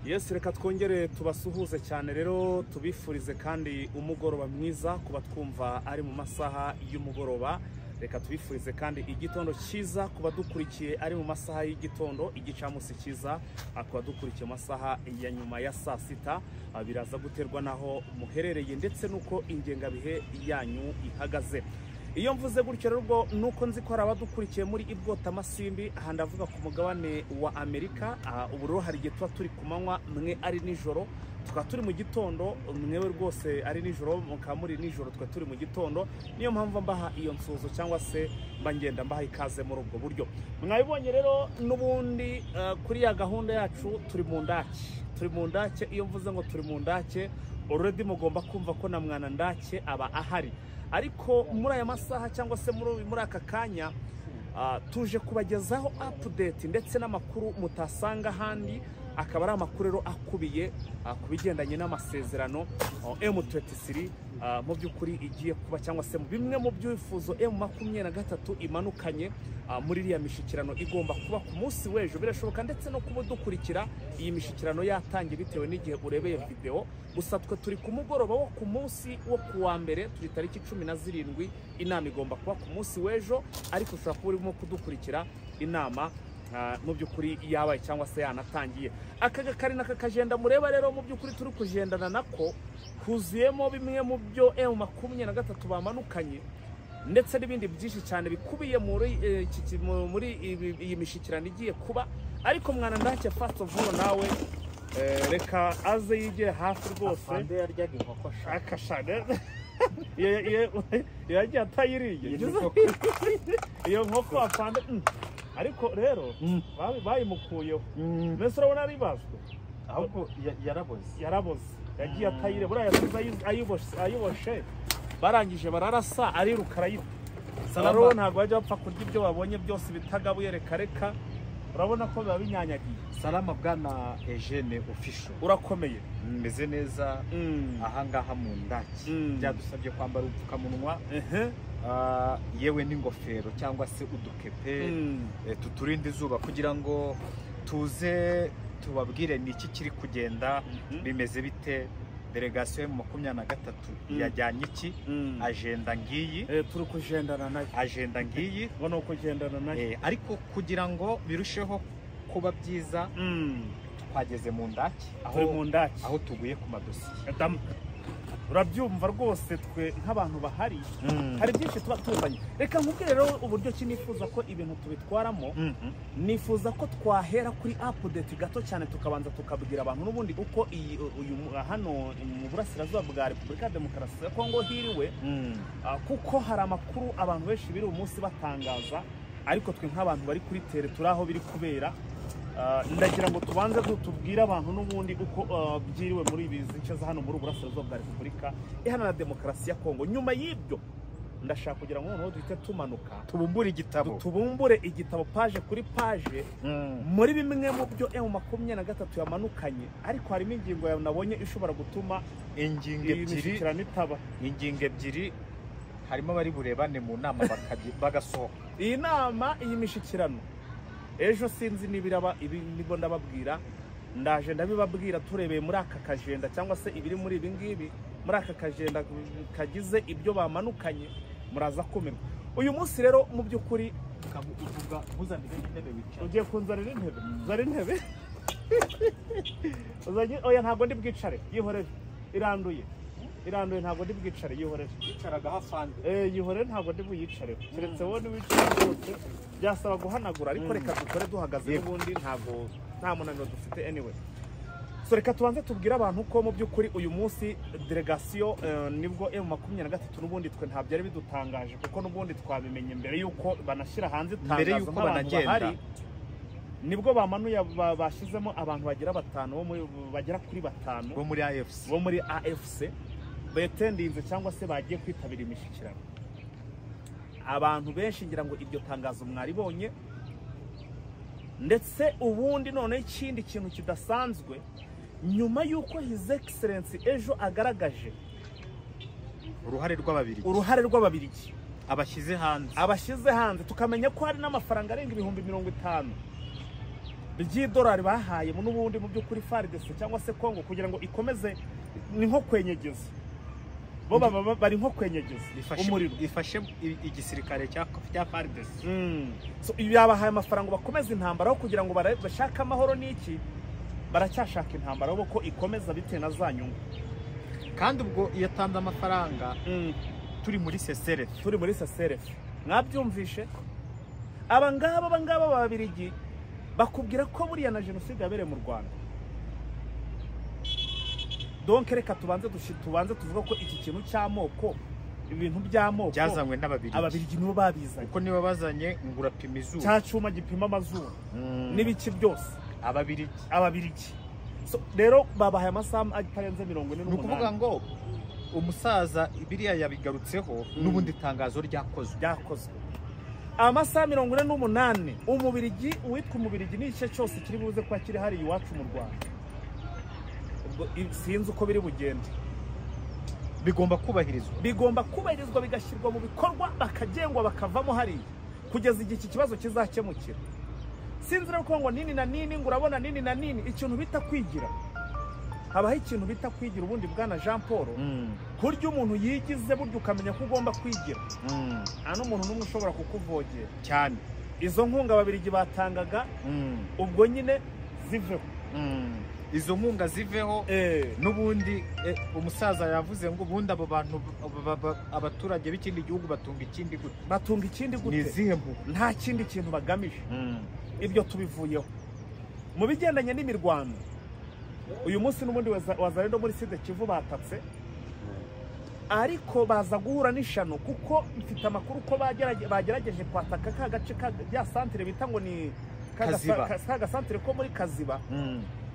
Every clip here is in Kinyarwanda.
Yes, reka twongere tubasuhuze cyane rero tubifurize kandi umugoroba mwiza kuba twumva ari mu masaha y'umugoroba. Reka tubifurize kandi igitondo cyiza kuba dukurikiye ari mu masaha y'igitondo, igicamunsi cyiza kuba dukurikiye masaha ya nyuma ya saa sita. Biraza guterwa naho muherereye ndetse nuko ingengabihe yanyu ihagaze. Iyo mvuze gutyo rero nuko nzi ko hari abadukurikiye muri Ibwota Masimbi, aha ndavuga ku mugabane wa Amerika. Ubu rero hari igihe tuba turi ku manywa, mwe ari nijoro, tukaba turi mu gitondo, mwewe rwose ari nijoro, mukaba muri nijoro, tukaba turi mu gitondo. Niyo mpamvu mbaha iyo nsuzo cyangwa se ngenda mbaha ikaze muri ubwo buryo. Mwabibonye rero n'ubundi kuri ya gahunda yacu turi mu ndake. Iyo mvuze ngo turi mu ndake, already mugomba kumva ko na mwana ndake aba ahari. Ariko muri aya masaha cyangwa se muri aka kanya tuje kubagezaho update ndetse n'amakuru mutasanga handi. Akaba ari amakuru rero akubiye ku bigendanye n'amasezerano M23 mu by'ukuri igiye kuba cyangwa se bimwe mu byifuzo M23 imanukanye muri iriya mishikirano igomba kuba ku munsi w'ejo. Birashoboka ndetse no kuba dukurikira iyi mishikirano yatangiye bitewe n'igihe urebeye video. Gusa twe turi ku mugoroba wo ku munsi wo kuwa mbere, turi tariki 17. Inama igomba kuba ku munsi w'ejo, ariko ushobora kuba urimo kudukurikira inama mu by'ukuri yabaye cyangwa se yanatangiye. Akaga kari n'akajenda mureba rero mu by'ukuri turi kugendana nako kuzuyemo bimwe mu byo M23 bamanukanye ndetse n'ibindi byinshi cyane bikubiye muri iyi mishikirano igiye kuba. Ariko mwana ndake first of all nawe reka aze yigire hafi rwose. Afande yaryaga inkoko akashane yagiye atayiriye iyo nkoko afande. Ariko rero bayimukuyeho, mbese urabona ari bazwe, ahubwo yaraboze yagiye atayire buriya ayiboshe barangije bararasa ariruka arayita. Rero ntabwo bajya bapfa kurya ibyo babonye byose bitagabuye. Reka urabona ko biba binyanyagiye. Salama bwana Eugene Official, urakomeye, meze neza ahangaha mu ndaki. Byadusabye kwambara ubupfukamunwa yewe n'ingofero cyangwa se udukepe tuturinde izuba kugira ngo tuze tubabwire niki kiri kugenda, bimeze bite. Delegation mu 23 yajyanye iki, agenda ngiyi turi kugendana nayo, agenda ngiyi no kugendana nayo. Ariko kugira ngo birusheho kuba byiza twageze mu ndaki, aho tuguye ku madosiye. Urabyumva rwose, twe nk'abantu bahari hari byinshi tuba tuzanye. Reka nkubwire rero uburyo nifuza ko ibintu tubitwaramo. Nifuza ko twahera kuri update gato cyane, tukabanza tukabwira abantu n'ubundi uko uyu hano mu burasirazuba bwa Repubulika ya Demokarasi ya Kongo hiriwe, kuko hari amakuru abantu benshi biri umunsi batangaza, ariko twe nk'abantu bari kuri tere turi aho biri kubera. Ndagira ngo tubanze tubwire abantu n'ubundi uko byiriwe muri ibi zice za hano muri burasirazuba bwa Repubulika Iharanira Demokarasi ya Kongo. Nyuma y'ibyo ndashaka kugira ngo noneho duhite tumanuka tubumbure igitabo page kuri page muri bimwe mu byo M23 yamanukanye. Ariko harimo ingingo nabonye ishobora gutuma ingingo ebyiri harimo bari burebane mu nama bagasohoka. Iyi nama, iyi mishikirano ejo sinzi nibiraba, ibi nibo ndababwira, ndaje ndabibabwira turebeye muri aka kajenda cyangwa se ibiri muri ibi ngibi, muri aka kajenda kagize ibyo bamanukanye. Muraza kumirwa uyu munsi rero mu by'ukuri. Uvuga muzanire intebe wicara, ugiye kunzanira intebe? Zari intebe oya ntabwo ndi bwicare, yihorere, iranduye ntabwo ndi bwicare, yihorere. Yicaraga hafande yihorere, ntabwo ndi buyicare. Keretse wowe niwicare rwose byasaba guhanagura, ariko reka dukore duhagaze n'ubundi nta munaniro dufite anyway. So reka tubanze tubwire abantu ko mu by'ukuri uyu munsi delegation nibwo M23 n'ubundi twe nta byari bidutangaje, kuko n'ubundi twabimenye mbere yuko banashyira hanze itangazo banagenda. Nibwo bamanuye bashyizemo abantu bagera kuri 5 bo muri AFC betendinze cyangwa se bagiye kwitabira imishikirano. Abantu benshi ngira ngo iryo tangazo mwaribonye. Ndetse ubundi none ikindi kintu kidasanzwe, nyuma yuko His Excellency ejo agaragaje uruhare rw'Ababiligi abashyize hanze tukamenya ko hari n'amafaranga arenga 50,000 by'idolari bahaye n'ubundi mu by'ukuri FARDC cyangwa se Congo kugira ngo ikomeze, ni nko kwenyegeza, bo bari nko kwenyegeza umuriro, ifashe igisirikare cya FARDC. So yabahaye amafaranga bakomeza intambara aho kugira ngo bashake amahoro. N'iki baracyashaka intambara bo ko ikomeza bitewe na za nyungu. Kandi ubwo yatanze amafaranga turi muri CCRF, mwabyumvishe. Abangaba b'Ababiligi bakubwira ko buriya na jenoside yabereye mu Rwanda. Donc reka tubanze tuvuga ko iki kintu cy'amoko, ibintu by'amoko byazanywe n'Ababiligi. Ababiligi nibo babizanye, uko nibo bazanye ngurapima izuba, cya cyuma gipima amazuru n'ibiki byose, Ababiligi. So rero babahaye amasaha atarenze 48. Ni ukuvuga ngo umusaza biriya yabigarutseho n'ubundi itangazo ryakozwe amasaha 48. Umubirigi witwa Umubirigi ni igice cyose kiri buze kwa kiri hari iwacu mu Rwanda. Ubwo sinzi uko biri bugende, bigomba kubahirizwa bigashyirwa mu bikorwa, bakagengwa bakavamo hari kugeza igihe iki kibazo kizakemukira. Sinzi rero ko ngo nini na nini, ngo urabona nini na nini, ikintu bita kwigira. Habaho ikintu bita kwigira ubundi bwana Jean Paul, kurya umuntu yigize buryo ukamenya ko ugomba kwigira. Nta n'umuntu n'umwe ushobora kukuvogera cyane. Izo nkunga Ababiligi batangaga ubwo nyine ziveho, izo nkunga ziveho. N'ubundi umusaza yavuze ngo ubundi abo bantu abaturage b'ikindi gihugu batunga ikindi gute, nizihe mpu, nta kindi kintu bagamije. Ibyo tubivuyeho mu bigendanye n'imirwano. Uyu munsi n'ubundi Wazalendo muri Sud Kivu batatse, ariko baza guhura n'ishano kuko mfite amakuru ko bagerageje kwataka ka gace ya centre bita ngo ni kaga centre ko muri Kaziba,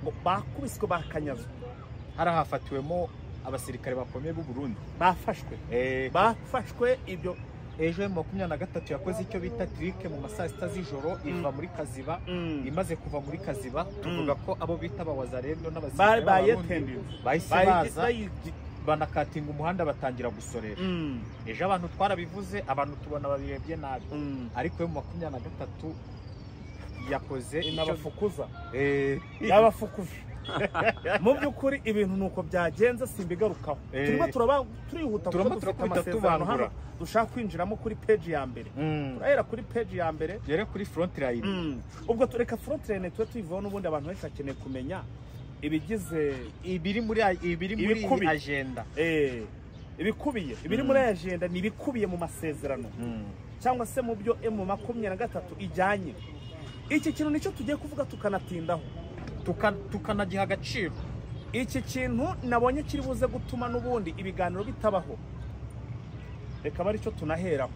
ngo bakubiswe bakanyazwa. Harahafatiwemo abasirikare bakomeye b'u Burundi bafashwe. Ibyo ejo M23 yakoze icyo bita trike mu masaa 6 z'ijoro iva muri Kaziba. Imaze kuva muri Kaziba tuvuga ko abo bita Wazalendo n'abasirikare bahise baza banakatinga umuhanda batangira gusorera. Ejo abantu twarabivuze, abantu tubona babirebye nabi, ariko M23 yakoze inabafukuza yabafukuje. Mu by'ukuri ibintu nuko byagenze, simbigarukaho. Turihuta amasezerano hano dushaka kwinjiramo kuri page ya mbere. Turahera kuri page ya mbere, yere kuri front line. Ubwo tureka front line tuyivaho, n'ubundi abantu benshi bakeneye kumenya ibigize ibiri muri agenda. Ibiri muri agenda ni ibikubiye mu masezerano cyangwa se mu byo M23 ijyanye. Iki kintu nicyo tugiye kuvuga tukanatindaho, tukanagiha agaciro. Iki kintu nabonye kiri buze gutuma n'ubundi ibiganiro bitabaho. Reka bari cyo tunaheraho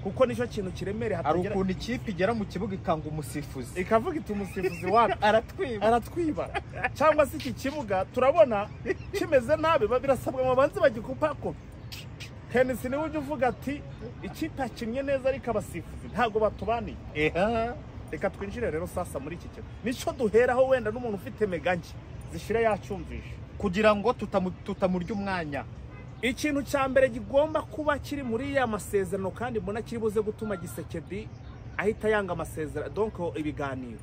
kuko nicyo kintu kiremereye. Hari ukuntu ikipe igera mu kibuga ikanga umusifuzi, ikavuga iti umusifuzi wapi aratwiba cyangwa se iki kibuga turabona kimeze nabi, birasabwa mu banzi bagikupako. Tennis niwe ujye uvuga ati ikipe yakinnye neza ariko abasifuzi ntago batubaniye. Reka twinjire rero sasa muri iki kintu, nicyo duheraho wenda n'umuntu ufite meganki zishira yacyumvisha kugira ngo tutamurya umwanya. Ikintu cya mbere gigomba kuba kiri muri ya masezerano kandi mbona kiri buze gutuma Gisekedi ahita yanga amasezerano, donc ibiganiro,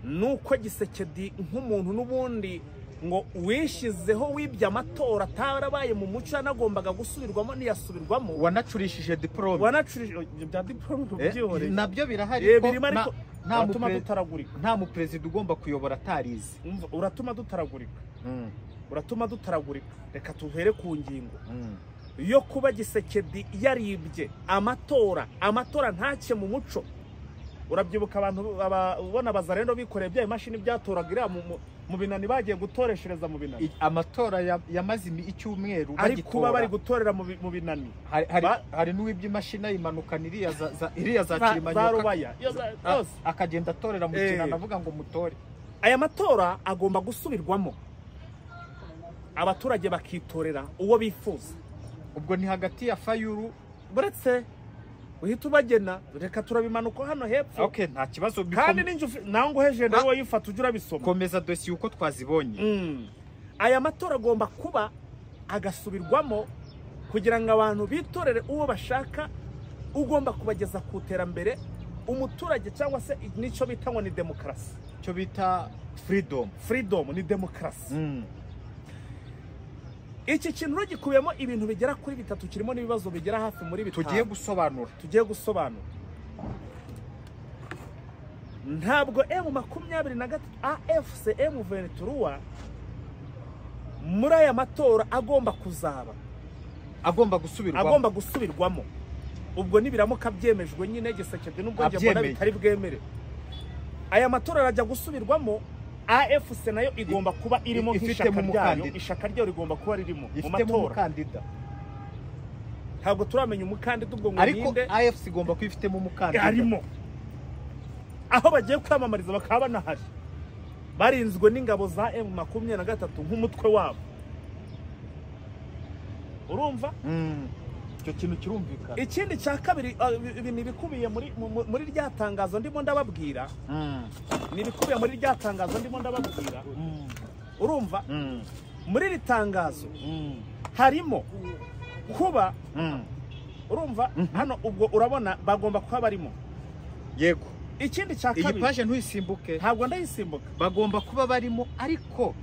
nuko Gisekedi nk'umuntu n'ubundi ngo wishizeho wibye amatora atarabaye mu muco anagombaga gusubirwamo niyasubirwamo, wanacurishije diplome, bya diplome byihore nabyo birahari ko nta dutaragurika. Nta muperezida ugomba kuyobora atarize. Uratuma dutaragurika. Reka tuhere ku ngingo yo kuba Gisekedi yaribye amatora ntacye mu muco. Urabyibuka abantu ubona Wazalendo bikoreye bya imashini byatoragira mu binani bagiye gutoreshereza mu binani. Amatora yamaze icyumweru kuba bari gutorera mu binani. Hari n'uwibye imashini yimanukana iriya za Kirimanyoka akagenda atorera mu kinana avuga ngo mutore. Aya matora agomba gusubirwamo, abaturage bakitorera uwo bifuza. Ubwo ni hagati ya Fayulu buretse uhita ubagena. Reka turabimanuka hano hepfo. Okay, nta kibazo. Kandi nango heje nawe wayifata ujura bisoma. Komeza dossier uko twazibonye. Aya matora agomba kuba agasubirwamo kugira ngo abantu bitorere uwo bashaka, ugomba kubageza ku terambere umuturage cyangwa se nico bita ngo ni demokarasi. cyo bita freedom ni demokarasi. Iki kintu gikubiyemo ibintu bigera kuri bitatu, kirimo n'ibibazo bigera hafi muri bitanu tugiye gusobanura. Ntabwo M23 AFC M23 muri aya matora agomba gusubirwamo. Ubwo nibiramuka byemejwe nyine Gisekedi nubwo nje mbona bitari bwemere. Aya matora arajya gusubirwamo, AFC nayo igomba kuba irimo nk'ishaka ryayo, ishaka ryayo rigomba kuba ririmo mu matora. Ntabwo turamenya umukandida ubwo ngo ninde, ariko AFC igomba kwifitemo umukandida arimo. Aho bagiye kwamamariza bakaba banahari, barinzwe n'ingabo za M23 nk'umutwe wabo. Urumva? Icyo kintu kirumvikana. Ikindi cya kabiri, ibintu bikubiye muri rya tangazo ndimo ndababwira. Urumva? Muri iri tangazo harimo kuba urumva hano ubwo urabona bagomba kuba barimo. Yego. Ikindi cya kabiri, iyi page ntuyisimbuke. Ntabwo ndayisimbuka. Bagomba kuba barimo, ariko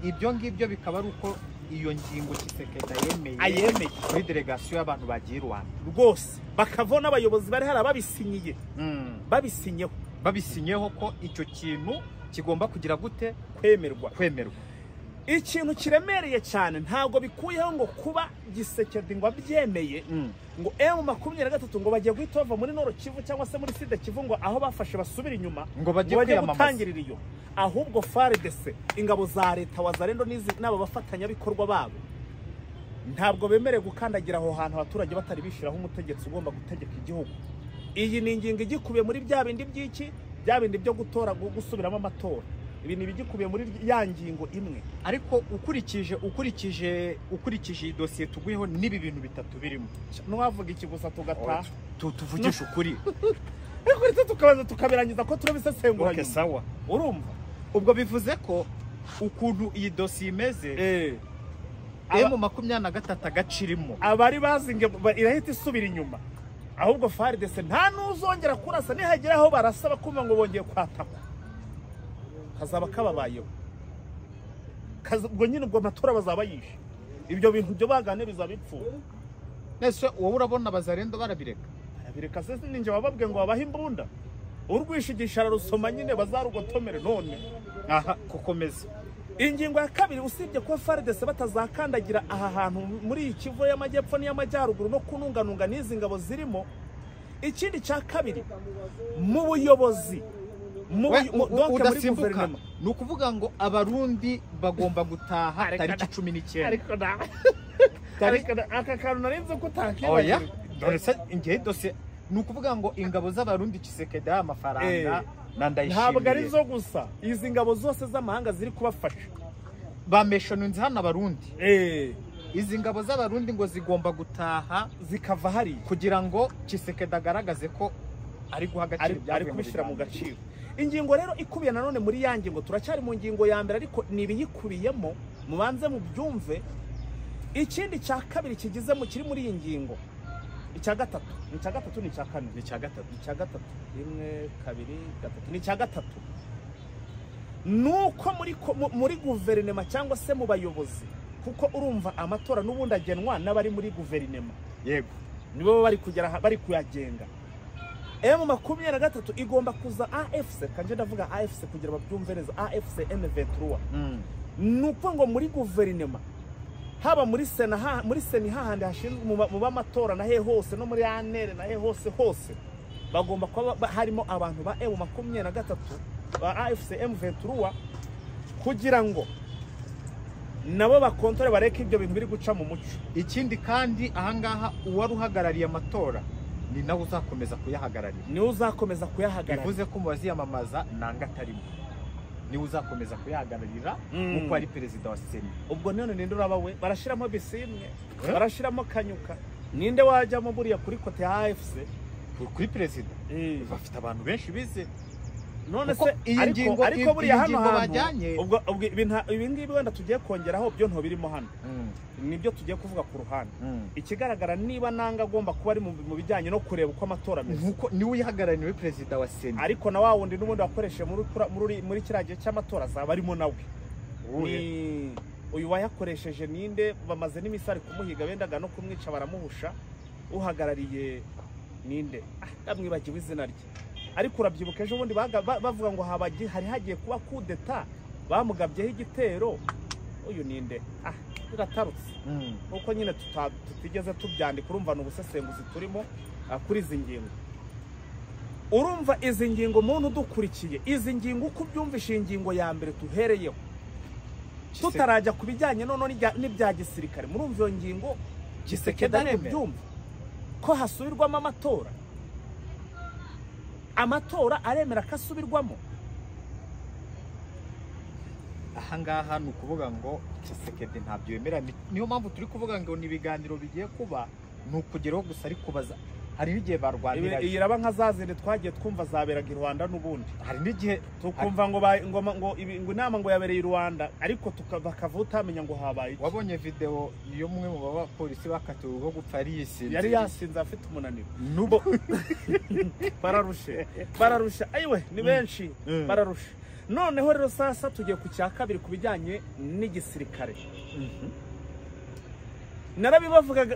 ibyo ngibyo bikaba ari uko iyo ngingo Kisekedi ayemeye muri delegation y'abantu bagiye Rwanda rwose, bakavona abayobozi bari hari ababisinyiye, babisinyeho ko icyo kintu kigomba kugira gute kwemerwa. Ikintu kiremereye cyane, ntabwo bikuyeho ngo kuba Gisekedi ngo abyemeye ngo M23 ngo bagiye guhita bava muri Nord Kivu cyangwa se muri Sud Kivu ngo aho bafashe basubira inyuma ngo bagiye gutangirira iyo. Ahubwo FARDC, ingabo za leta wazarendo n'aba bafatanya bikorwa babo, ntabwo bemerewe gukandagira aho hantu abaturage batari bishiraho umutegetsi ugomba gutegeka igihugu. Iyi ni ingingo igikubiye muri bya bindi byo gutora gusubiramo amatora. Ibi ni bigikubiye muri ya ngingo imwe. Ariko ukurikije dosiye tuguyeho nibi bintu bitatu birimo. Nwavuga iki gusa tugata tuvugisha ukuri. Ariko tukabanza tukabirangiza ko turabisesengura. Okay, sawa. Urumva? Ubwo bivuze ko ukuntu iyi dosiye imeze M23 agacirimo abari bazinge irahita isubira inyuma. Ahubwo FARDC nta nuzongera kurasa nihagera aho barasaba kumva ngo bongeye kwataka. Kazaba kababayeho. Ubwo nyine ubwo amatora bazaba yishe. Ibyo bintu byo bagane bizabipfuye. Nese wowe urabona bazarendo barabireka se ninje bababwe ngo babahe imbunda. Urwishigisha rusoma nyine bazarugotomere none. Aha kukomeza. Ingingo ya kabiri, usibye ko FARDC batazakandagira aha hantu muri Kivu y'amajyepfo n'iy'amajyaruguru no kununganunga n'izi ngabo zirimo. Ikindi cya kabiri, mu buyobozi udasimbuka ni ukuvuga ngo abarundi bagomba gutaha tariki 19. Ariko aka kantu narinze ko utakibaye. Ngiye dose ni ukuvuga ngo ingabo z'abarundi Kisekedi amafaranga nandayishimiye. Ntabwo ari zo gusa, izi ngabo zose z'amahanga ziri kubafasha bameshonunze hano abarundi. Izi ngabo z'abarundi ngo zigomba gutaha zikava hari kugira ngo Kisekedi agaragaze ko ari guhagacira ari kubishira mu gaciro. Ingingo rero ikubiye nanone muri yange ngo turacyari mu ngingo ya mbere, ariko nibiyikubiyemo mubanze mu byumve. Ikindi cya kabiri kigize mu kiri muri iyi ngingo, icya gatatu ni icya kane ni icya gatatu 1 2 3 ni icya gatatu, nuko muri guverinema cyangwa se mu bayobozi, kuko urumva amatora n'ubundi agenwa n'abari muri guverinema. Yego, nibo bari kugera bari kuyagenga. M23 igomba kuza AFC, kanje ndavuga AFC kugira babyumve neza, AFC M23 nuko ngo muri guverinema haba muri sena hahandi hashinzwe mu bamatora na he hose no muri anere na he hose bagomba kuba harimo abantu ba M23 ba AFC M23 kugira ngo nabo bakontore bareke ibyo bintu biri guca mu muco. Ikindi kandi ahangaha uwari uhagarariye amatora ni nawe uzakomeza kuyahagararira. Bivuze ko mubazi yamamaza nanga tarimo. Ni uzakomeza kuyahagararira uko ari perezida wa Sena. Ubwo none ninde urabawe barashiramo bisimwe, barashiramo Kanyuka. Ninde wajyamo buriya kuri kote ya AFC kuri perezida? Bafite abantu benshi bize. none se ariko buriya hano hantu ibi ngibi wenda tugiye kongeraho byo nto birimo hano nibyo tugiye kuvuga ku ruhande. Ikigaragara niba nanga agomba kuba ari mu bijyanye no kureba uko amatora ameze, nkuko niwe uyihagarariye perezida wa Sena, ariko na wa wundi n'ubundi wakoresheje muri kiriya gihe cy'amatora azaba arimo nawe. Uyu wayakoresheje ninde? Bamaze n'imisari kumuhiga, bendaga no kumwica baramuhusha. Uhagarariye ninde? Ndamwibagiwe izina rye, ariko urabyibuka ejo bundi bavuga ngo hari hagiye kuba kudeta, bamugabyeho igitero. Uyu ninde? Biratarutse kuko nyine tutigeze tubyandika. Urumva n'ubusesenguzi turimo kuri izi ngingo. Urumva izi ngingo muntu dukurikiye izi ngingo uko byumvisha ingingo ya mbere tuhereyeho, tutarajya ku bijyanye none n'ibya gisirikare. Murumva iyo ngingo Tshisekedi ari byumva ko hasubirwamo amatora aremera ko asubirwamo. Ahangaha ni ukuvuga ngo Tshisekedi ntabyo yemera. Niyo mpamvu turi kuvuga ngo ni ibiganiro bigiye kuba, ni ukugeraho gusa ari kubaza. Hari n'igihe barwanira iyi raba nka zazindi twagiye twumva zaberaga i Rwanda, n'ubundi hari n'igihe tukumva ngo inama ngo yabereye i Rwanda, ariko bakava utamenya ngo habaye. Wabonye video iyo mwe mu bapolisi bakatiwe ubwo gupfa yari yasinze afite umunaniro nubo bararusha ayiwe ni benshi bararusha. Noneho rero sasa tugiye ku cya kabiri ku bijyanye n'igisirikare.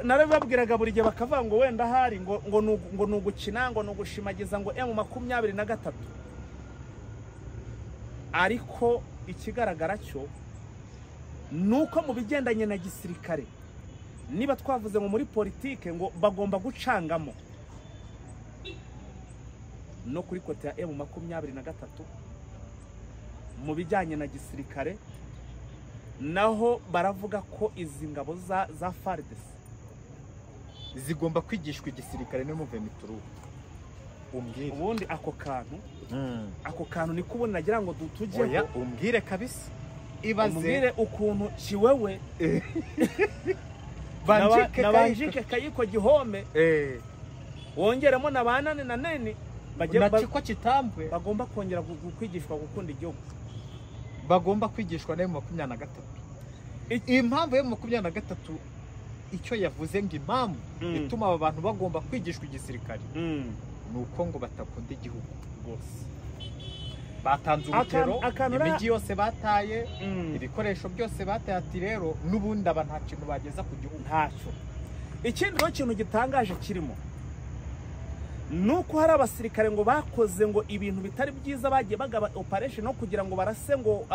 Narabibabwiraga buri gihe bakavuga ngo wenda hari ngo nugukina ngo nugushimagiza ngo M23, ariko ikigaragara cyo nuko mu bigendanye na gisirikare, niba twavuze ngo muri politike ngo bagomba gucangamo, no kuri kote ya M23 mu bijyanye na gisirikare naho baravuga ko izi ngabo za FARDC zigomba kwigishwa igisirikare no M23. Ubundi ako kantu ni kubona nagira ngo dutujyeho. Umbwire kabisa, ibaze ukuntu kiwewe banjike Kayiko Gihome wongeremo na banane na nene ko kitambwe, bagomba kongera kwigishwa gukunda igihugu, bagomba kwigishwa na M23. Impamvu ya M23 icyo yavuze ngo impamvu ituma aba bantu bagomba kwigishwa igisirikare nuko ngo batakunda igihugu rwose. Batanze urugero, imijyi yose bataye, ibikoresho byose bataye, ati rero n'ubundi aba nta kintu bageza ku gihugu, ntacyo. Ikindi rero kintu gitangaje kirimo nuko hari abasirikare ngo bakoze ngo ibintu bitari byiza, bagiye bagaba operation no kugira ngo barase ngo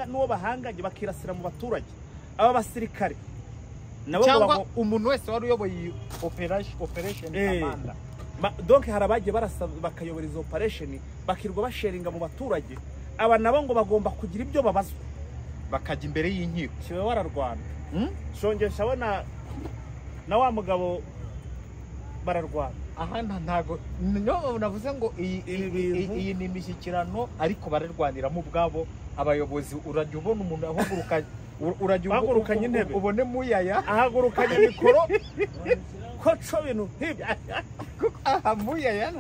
n'uwo bahanganye bakirasira mu baturage. Aba basirikare nabo cyangwa umuntu wese wari uyoboye operation commander, donc hari abagiye barasa bakayobora izo operation bakirwa basharinga mu baturage. Aba nabo ngo bagomba kugira ibyo babazwa, bakajya imbere y'inkiko. Kibe wararwana shongesha abona na wa mugabo bararwana. Aha ntago navuze ngo iyi ni imishyikirano, ariko bararwaniramo ubwabo. Abayobozi urajya ubona umuntu ahagurukanye intebe, ubone muyaya ahagurukanye mikoro ko cyo bintu nk'ibyo. Aha muyaya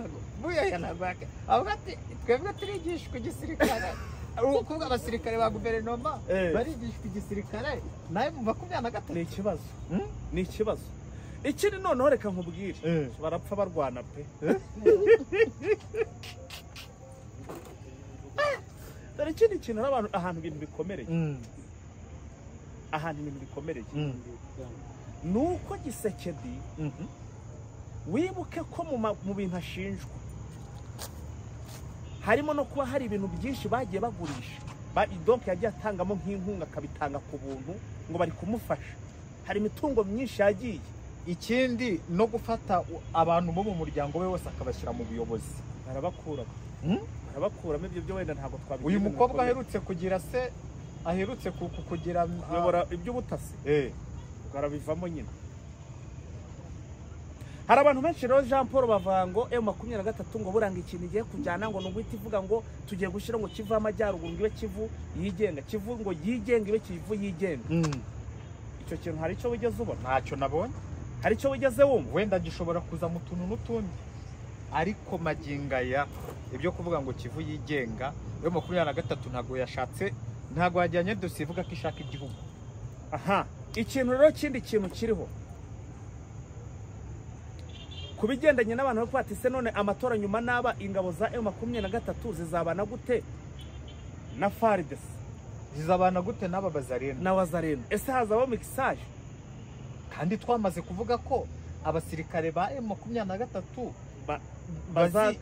nabaka avuga ati twebwe turigishwa igisirikare. Ukuvuga abasirikare ba guverinoma barigishwa igisirikare, nawe mu 23 ni ikibazo. Ikindi noneho reka nkubwire, barapfa barwana pe. Dore ikindi kintu n'abantu ahantu ibintu bikomereye, nuko Tshisekedi wibuke ko mu bintu ashinjwa harimo no kuba hari ibintu byinshi bagiye bagurisha. Donc yagiye atangamo nk'inkunga, akabitanga ku buntu ngo bari kumufasha. Hari imitungo myinshi yagiye. Ikindi no gufata abantu bo mu muryango we wose akabashyira mu buyobozi, arabakuramo ibyo byo wenda ntabwo twabigira. Uyu mukobwa aherutse kugira se aherutse kugira yobora iby'ubutasi garabivamo nyine. Hari abantu benshi rero Jean Paul bavuga ngo M23 ngo buranga ikintu igiye kujyana ngo n'ubwite ivuga ngo tugiye gushira ngo Kivu amajyaruguru ngibe Kivu yigenga, Kivu ngo yigenga ibe Kivu yigenga. Icyo kintu hari icyo wigeze ubona? Ntacyo nabonye. Hari icyo wigeze wumva? Wenda gishobora kuza mu tuntu n'utundi. ariko magingaya ibyo kuvuga ngo Kivu yigenga yo 23 ntago yashatse, ntago yajyanye dosiye ivuga ko ishaka igihugu. Aha, ikintu rero kindi kintu kiriho kubigendanye n'abantu bako bati se none amatora nyuma naba ingabo za M23 zizabana gute na FARDC, zizabana gute n'aba bazarene na wazarene? Ese hazaba mixage? Kandi twamaze kuvuga ko abasirikare ba M23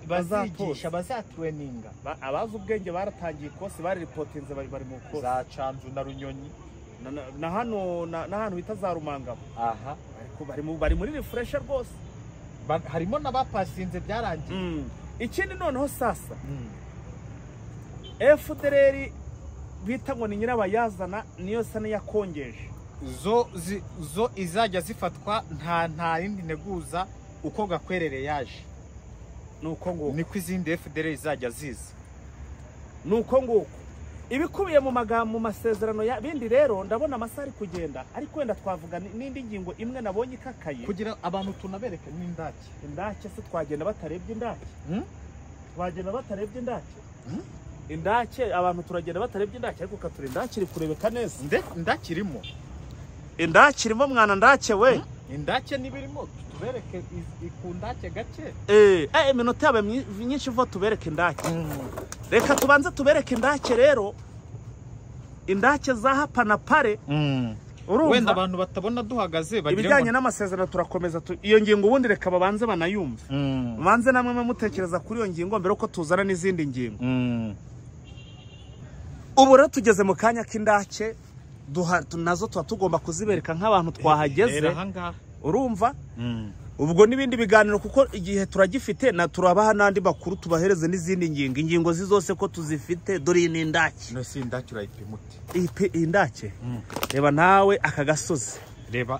bazigisha, bazatreninga. Abazi ubwenge baratangiye kose, bari reportinze bari mu kose za Canzu na Runyonyi na hano bita za Rumangabo. Aha, bari muri refresher rwose, harimo n'abapasinze byarangiye. Ikindi noneho sasa FDLR bita ngo ni nyirabayazana niyo sane yakongeje zo izajya zifatwa nta yindi neguza uko Gakwerere yaje, nuko ngo niko izindi FDLR izajya ziza, nuko nguko ibikubiye mu magambo mu masezerano ya bindi. Rero ndabona amasari kugenda, ariko wenda twavuga n'indi ngingo imwe nabonye ikakaye kugira abantu tunabereke n'indake. Indake se twagenda batarebye indake? Twagenda batarebye indake? Indake abantu turagenda batarebye indake, ariko kature indake iri kurebeka neza. Indake irimo, indake irimo mwana ndake we. Indake nibirimo tubereke ikundake gake. Iminota yabe myinshi vo tubereke indake. Reka tubanze tubereke indake rero. Indake za hapa na pare. Wenda abantu batabona duhagaze bagire ibijyanye n'amasezerano turakomeza iyo ngingo ubundi reka babanze banayumva. Banze namwe mutekereza kuri iyo ngingo mbere uko tuzana n'izindi ngingo. Ubu rero tugeze mu kanya k'indake nazo tuba tugomba kuzibereka nk'abantu twahageze. Urumva? Ubwo n'ibindi biganiro kuko igihe turagifite na turabaha nandi bakuru tubahereze n'izindi ngingo zose ko tuzifite. Dore ni indake. No si indake urayipimute. Indake. Reba nawe aka gasozi. Reba.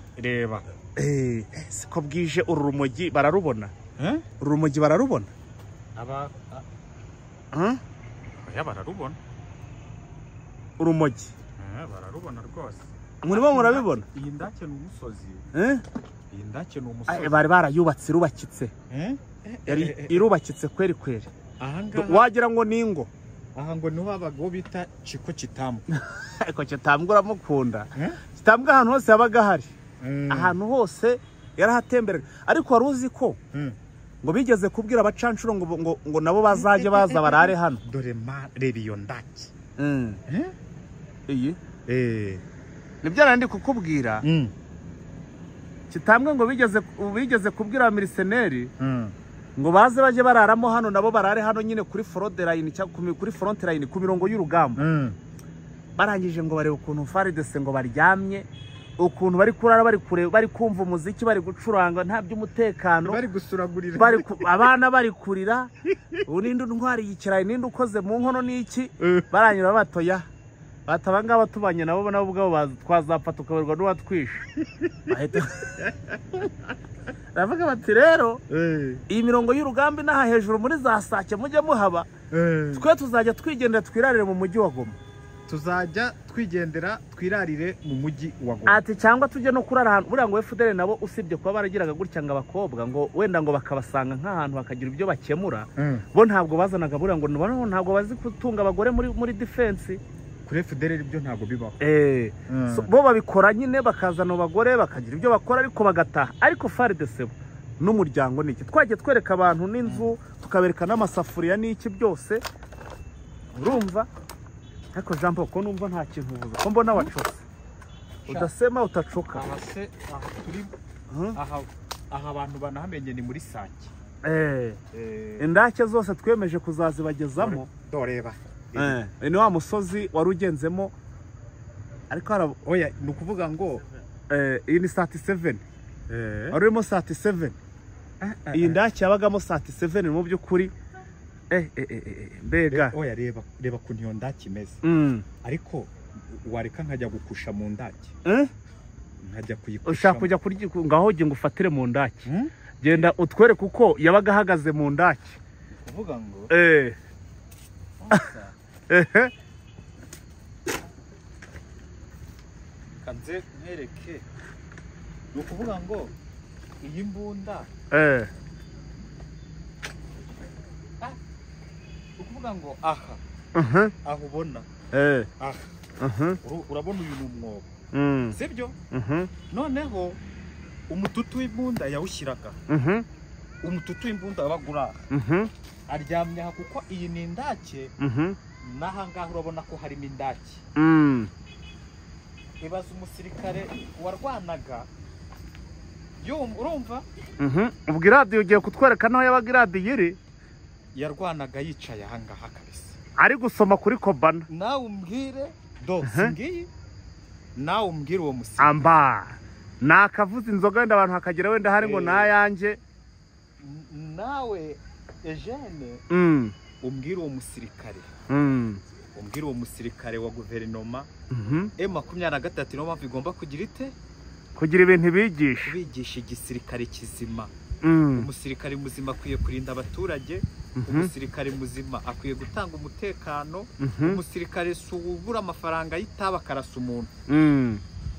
Siko bwije urumogi bararubona. Urumogi bararubona. Ya bararubona. Urumogi. Bararubona rwose. Murimo murabibona? Iyi ndake ni umusozi. Iyi ndake ni umusozi. Bari barayubatse irubakitse. Yari irubakitse kweri. Wagira ngo ningo. Aha ngo niho abago bita Chiko Kitambwe. Ariko Kitambwe uramukunda. Kitambwe ahantu hose yabaga hari. Ahantu hose yarahatemberera. Ariko wari uzi ko ngo bigeze kubwira abacancuro ngo nabo bazaje baza barare hano. Dore reba iyo ndake. Iyi nibyo nandi kukubwira. Kitambwe ngo bigeze kubwira abamiriseneri ngo baze baje bararamo hano, nabo barare hano nyine kuri front line cyangwa kuri front line ku mirongo y'urugamba. Barangije ngo barebe ukuntu FARDC ngo baryamye, ukuntu bari kurara bari kureba bari kumva umuziki bari gucuranga nta by'umutekano, bari gusuragurira, abana bari kurira. Unindi ntwari yikiraye nindi ukoze mu nkono n'iki. Baranyura batoya batabanga batubanye nabo ubwabo twazapfa tukaberwa n'uwatwisha. Ravuga bati rero iyi mirongo y'urugamba inaha hejuru muri za Sake mujye muhaba, twe tuzajya twigendera twirarire mu mujyi wa Goma. Tuzajya twigendera twirarire mu mujyi wa Goma. Ati cyangwa tujye no kurara ahantu buriya ngo FDL nabo usibye kuba baragiraga gutya ngo abakobwa ngo wenda ngo bakabasanga nk'ahantu bakagira ibyo bakemura, bo ntabwo bazanaga buriya ngo ntabwo bazi kutunga abagore muri defense. Kuri FDL ibyo ntabwo bibaho. Bo babikora nyine bakazana abagore bakagira ibyo bakora ariko bagataha. Ariko FARDC n'umuryango niki twagiye twereka abantu n'inzu tukabereka n'amasafuriya n'iki byose. Urumva? Ariko Jean Paul ko numva nta kintu uvuze ko mbona wacose. Udasema utacoka. Aha abantu banahamenye ni muri Sake. Indake zose twemeje kuzazibagezamo. Doreba. Ni wa musozi warugenzemo. Ariko oya ni ukuvuga ngo iyi ni 37. Arimo 37. Iyi ndake yabagamo 37 mu by'ukuri. Mbega oya reba kuntu iyo ndake imeze. Ariko wareka nkajya gukusha mu ndake. Nkajya kuyikusha. Ushaka kujya kurya ngaho ngo ufatire mu ndake. Genda utwereke uko yabaga ahagaze mu ndake. Kuvuga ngo kanze nkereke. Ni ukuvuga ngo iyi mbunda kuvuga ngo aha aho ubona aha urabona uyu ni umwobo sibyo noneho umututu w'imbunda yawushyiraga umututu w'imbunda wabaga uri aha aryamye aha kuko iyi ni indake n'aha ngaha urabona ko harimo indake ibaza umusirikare warwanaga urumva ubwo iradiyo ugiye kutwereka naho yabaga iradiyo iri yarwanaga yicaye aha ngaha kabisa ari gusoma kuri kobana nawe umbwire ngiyi nawe umbwire uwo musirikare amba nakavuze inzoga wenda abantu hakagira wenda hari ngo nayanjye nawe Eugene umbwire uwo musirikare umbwire uwo musirikare wa guverinoma M23 niyo mpamvu igomba kugira ite kugira ibintu bigisha igisirikare kizima umusirikare muzima akwiye kurinda abaturage umusirikare muzima akwiye gutanga umutekano umusirikare subura amafaranga y'itaba karasa umuntu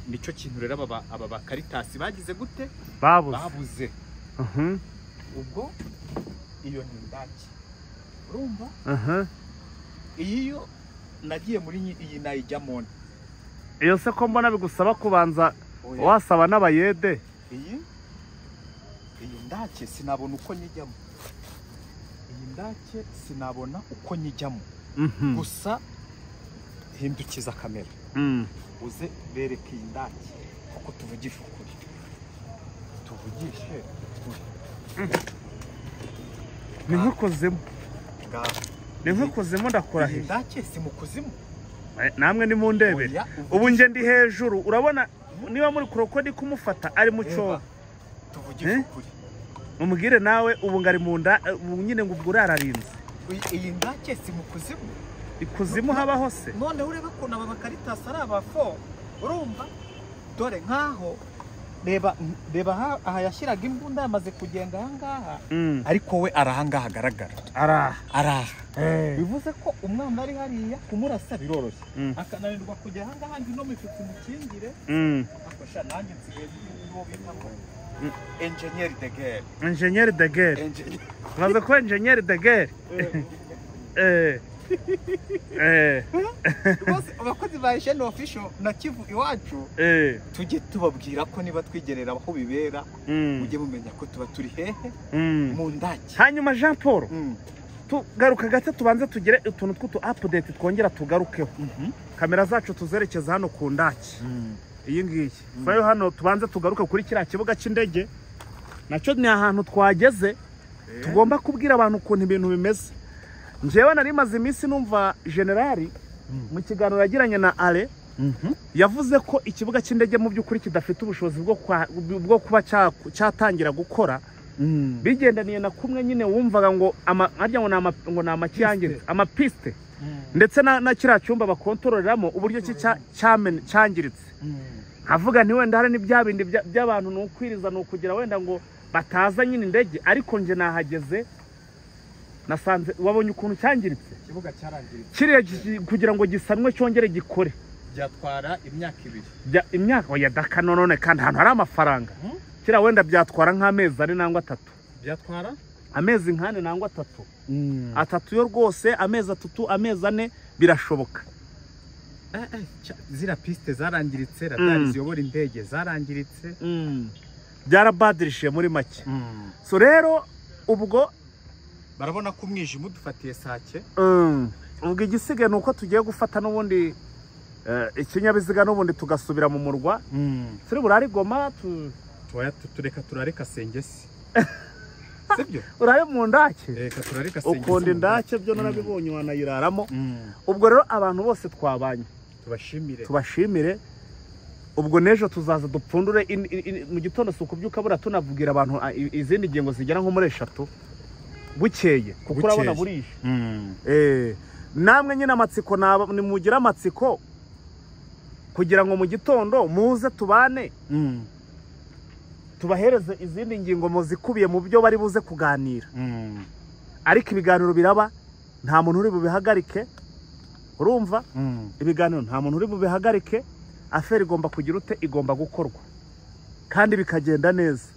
nicyo kintu rero aba bakaritasi bagize gute babuze ubwo iyo ni indake urumva iyo nagiye muri iyi nayijyamo iyo se ko mbona bigusaba kubanza wasaba n'abayede iyi ndake sinabona uko nyijyamo iyi ndake sinabona uko nyijyamo gusa hindukiza kamera uze bereke iyi ndake kuko tuvugisha ukuri tuvugishe ni nk'ukozemo ni nk'ukozemo ndakora iyi ndake si mu kuzimu namwe ni mu ndebere ubu nge ndi hejuru urabona niba muri kurokodi kumufata ari mu cyobo tuvugisha ukuri umubwire nawe ubu ngari mu nda ubu nyine ngo ubwo urararinze iyi ndake si mu kuzimu ikuzimu habaho se none ureba ko aba bakaritasi ari abafo urumva dore nkaho reba aha yashyiraga imbunda yamaze kugenda aha ngaha ariko we ari aha ngaha agaragara araha bivuze ko umwana ari hariya kumurasa biroroshye akananirwa kujya aha ngaha ngo ino mifite imukingire afasha nanjye nsigaye n'uwo bita ngo enjeniyeri de gere enjeniyeri de gere uraza kuba enjeniyeri de gere rwose abakozi ba Esheni ofisho na Kivu iwacu tujye tubabwira ko niba twigerera aho bibera mujye mumenya ko tuba turi hehe mu ndake hanyuma Jean Paul tugaruka gato tubanze tugire utuntu tw'utu update twongera tugarukeho kamera zacu tuzerekeza hano ku ndake iyi ngiyi fayo hano tubanze tugaruke kuri kiriya kibuga cy'indege nacyo ni ahantu twageze tugomba kubwira abantu ukuntu ibintu bimeze njyewe nari maze iminsi numva generali mu kiganiro yagiranye na Ale yavuze ko ikibuga cy'indege mu by'ukuri kidafite ubushobozi bwo kuba cyatangira gukora bigendaniye na kumwe nyine wumvaga ngo harya ngo ni amakiyangiritse amapiste ndetse na kiriya cyumba bakontororeramo uburyo cyangiritse nkavuga nti wenda hari n'ibya bindi by'abantu ni ukwiriza ni ukugira wenda ngo bataza nyine indege ariko nje nahageze nasanze wabonye ukuntu cyangiritse ikibuga cyarangiritse kiriya kugira ngo gisanwe cyongere gikore byatwara imyaka 2 imyaka oya daka none kandi ahantu hari amafaranga kiriya wenda byatwara nk'amezi 4 nangwa 3 byatwara amezi 4 nangwa 3 atatu yo rwose amezi 3 amezi 4 birashoboka zira piste zarangiritse radari ziyobora indege zarangiritse byarabadirishiye muri make so rero ubwo barabona ko umwijima udufatiye sake ubwo igisigaye ni uko tugiye gufata n'ubundi ikinyabiziga n'ubundi tugasubira mu murwa turi burari Goma tureka turareka sengesi sibyo urare mu ndake reka turareka sengesi ukunda indake byo narabibonye wanayiraramo ubwo rero abantu bose twabanye tubashimire ubwo nejo tuzaza dupfundure mu gitondo sukubyuka bura tunavugira abantu izindi ngingo zigera nko muri 3 bukeye kuko urabona burishe namwe nyine amatsiko ni mugira amatsiko kugira ngo mu gitondo muze tubane tubahereze izindi ngingo muzikubiye mu byo bari buze kuganira ariko ibiganiro biraba nta muntu uri bubihagarike urumva ibiganiro nta muntu uri bubihagarike aferi igomba kugira ute igomba gukorwa kandi bikagenda neza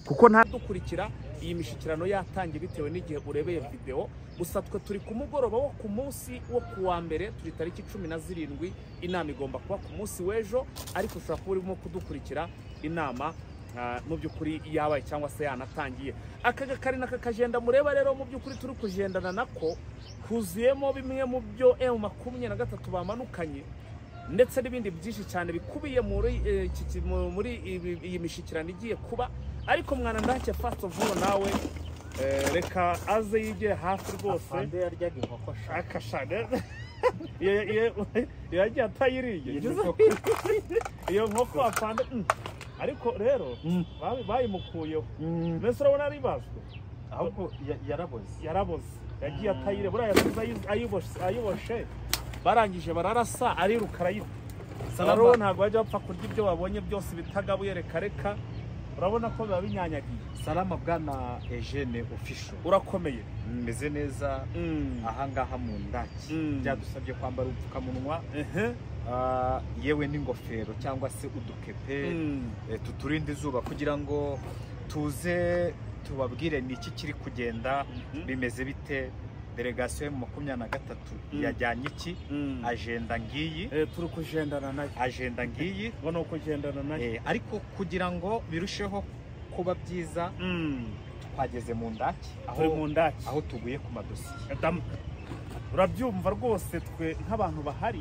kuko nta dukurikira iyi mishyikirano yatangiye bitewe n'igihe urebeye video. Gusa twe turi ku mugoroba wo ku munsi wo kuwa mbere, turi tariki 17, inama igomba kuba ku munsi w'ejo, ariko ushobora kuba urimo kudukurikira inama mu by'ukuri yabaye cyangwa se yanatangiye. Aka kari n'aka kagenda mureba rero mu by'ukuri turi kugendana nako kuzuyemo bimwe mu byo M23 bamanukanye, ndetse n'ibindi byinshi cyane bikubiye muri iyi mishyikirano igiye kuba. Ariko mwana ndake first of all nawe reka aze yigire hafi rwose. Afande yaryaga inkoko shaka shaka yagiye atayiriye iyo nkoko afande. Ariko rero bayimukuyeho, mbese urabona ari bazwe, ahubwo yaraboze yagiye atayire buriya ayiboshe barangije bararasa ariruka arayita. Rero ntabwo bajya bapfa kurya ibyo babonye byose bitagabuye reka urabona ko biba binyanyagiye. Salama bwana Eugene official, urakomeye, meze neza ahangaha mu ndaki. Byadusabye kwambara ubupfukamunwa yewe n'ingofero cyangwa se udukepe tuturinde izuba, kugira ngo tuze tubabwire niki kiri kugenda, bimeze bite. Delegation ya 23 yajyanye iki, agenda ngiyi, turi kugendana nayo, agenda ngiyi ngo no kugendana nayo. Ariko kugira ngo birusheho kuba byiza, twageze mu ndaki, aho tuguye ku madosiye. Urabyumva rwose, twe nk'abantu bahari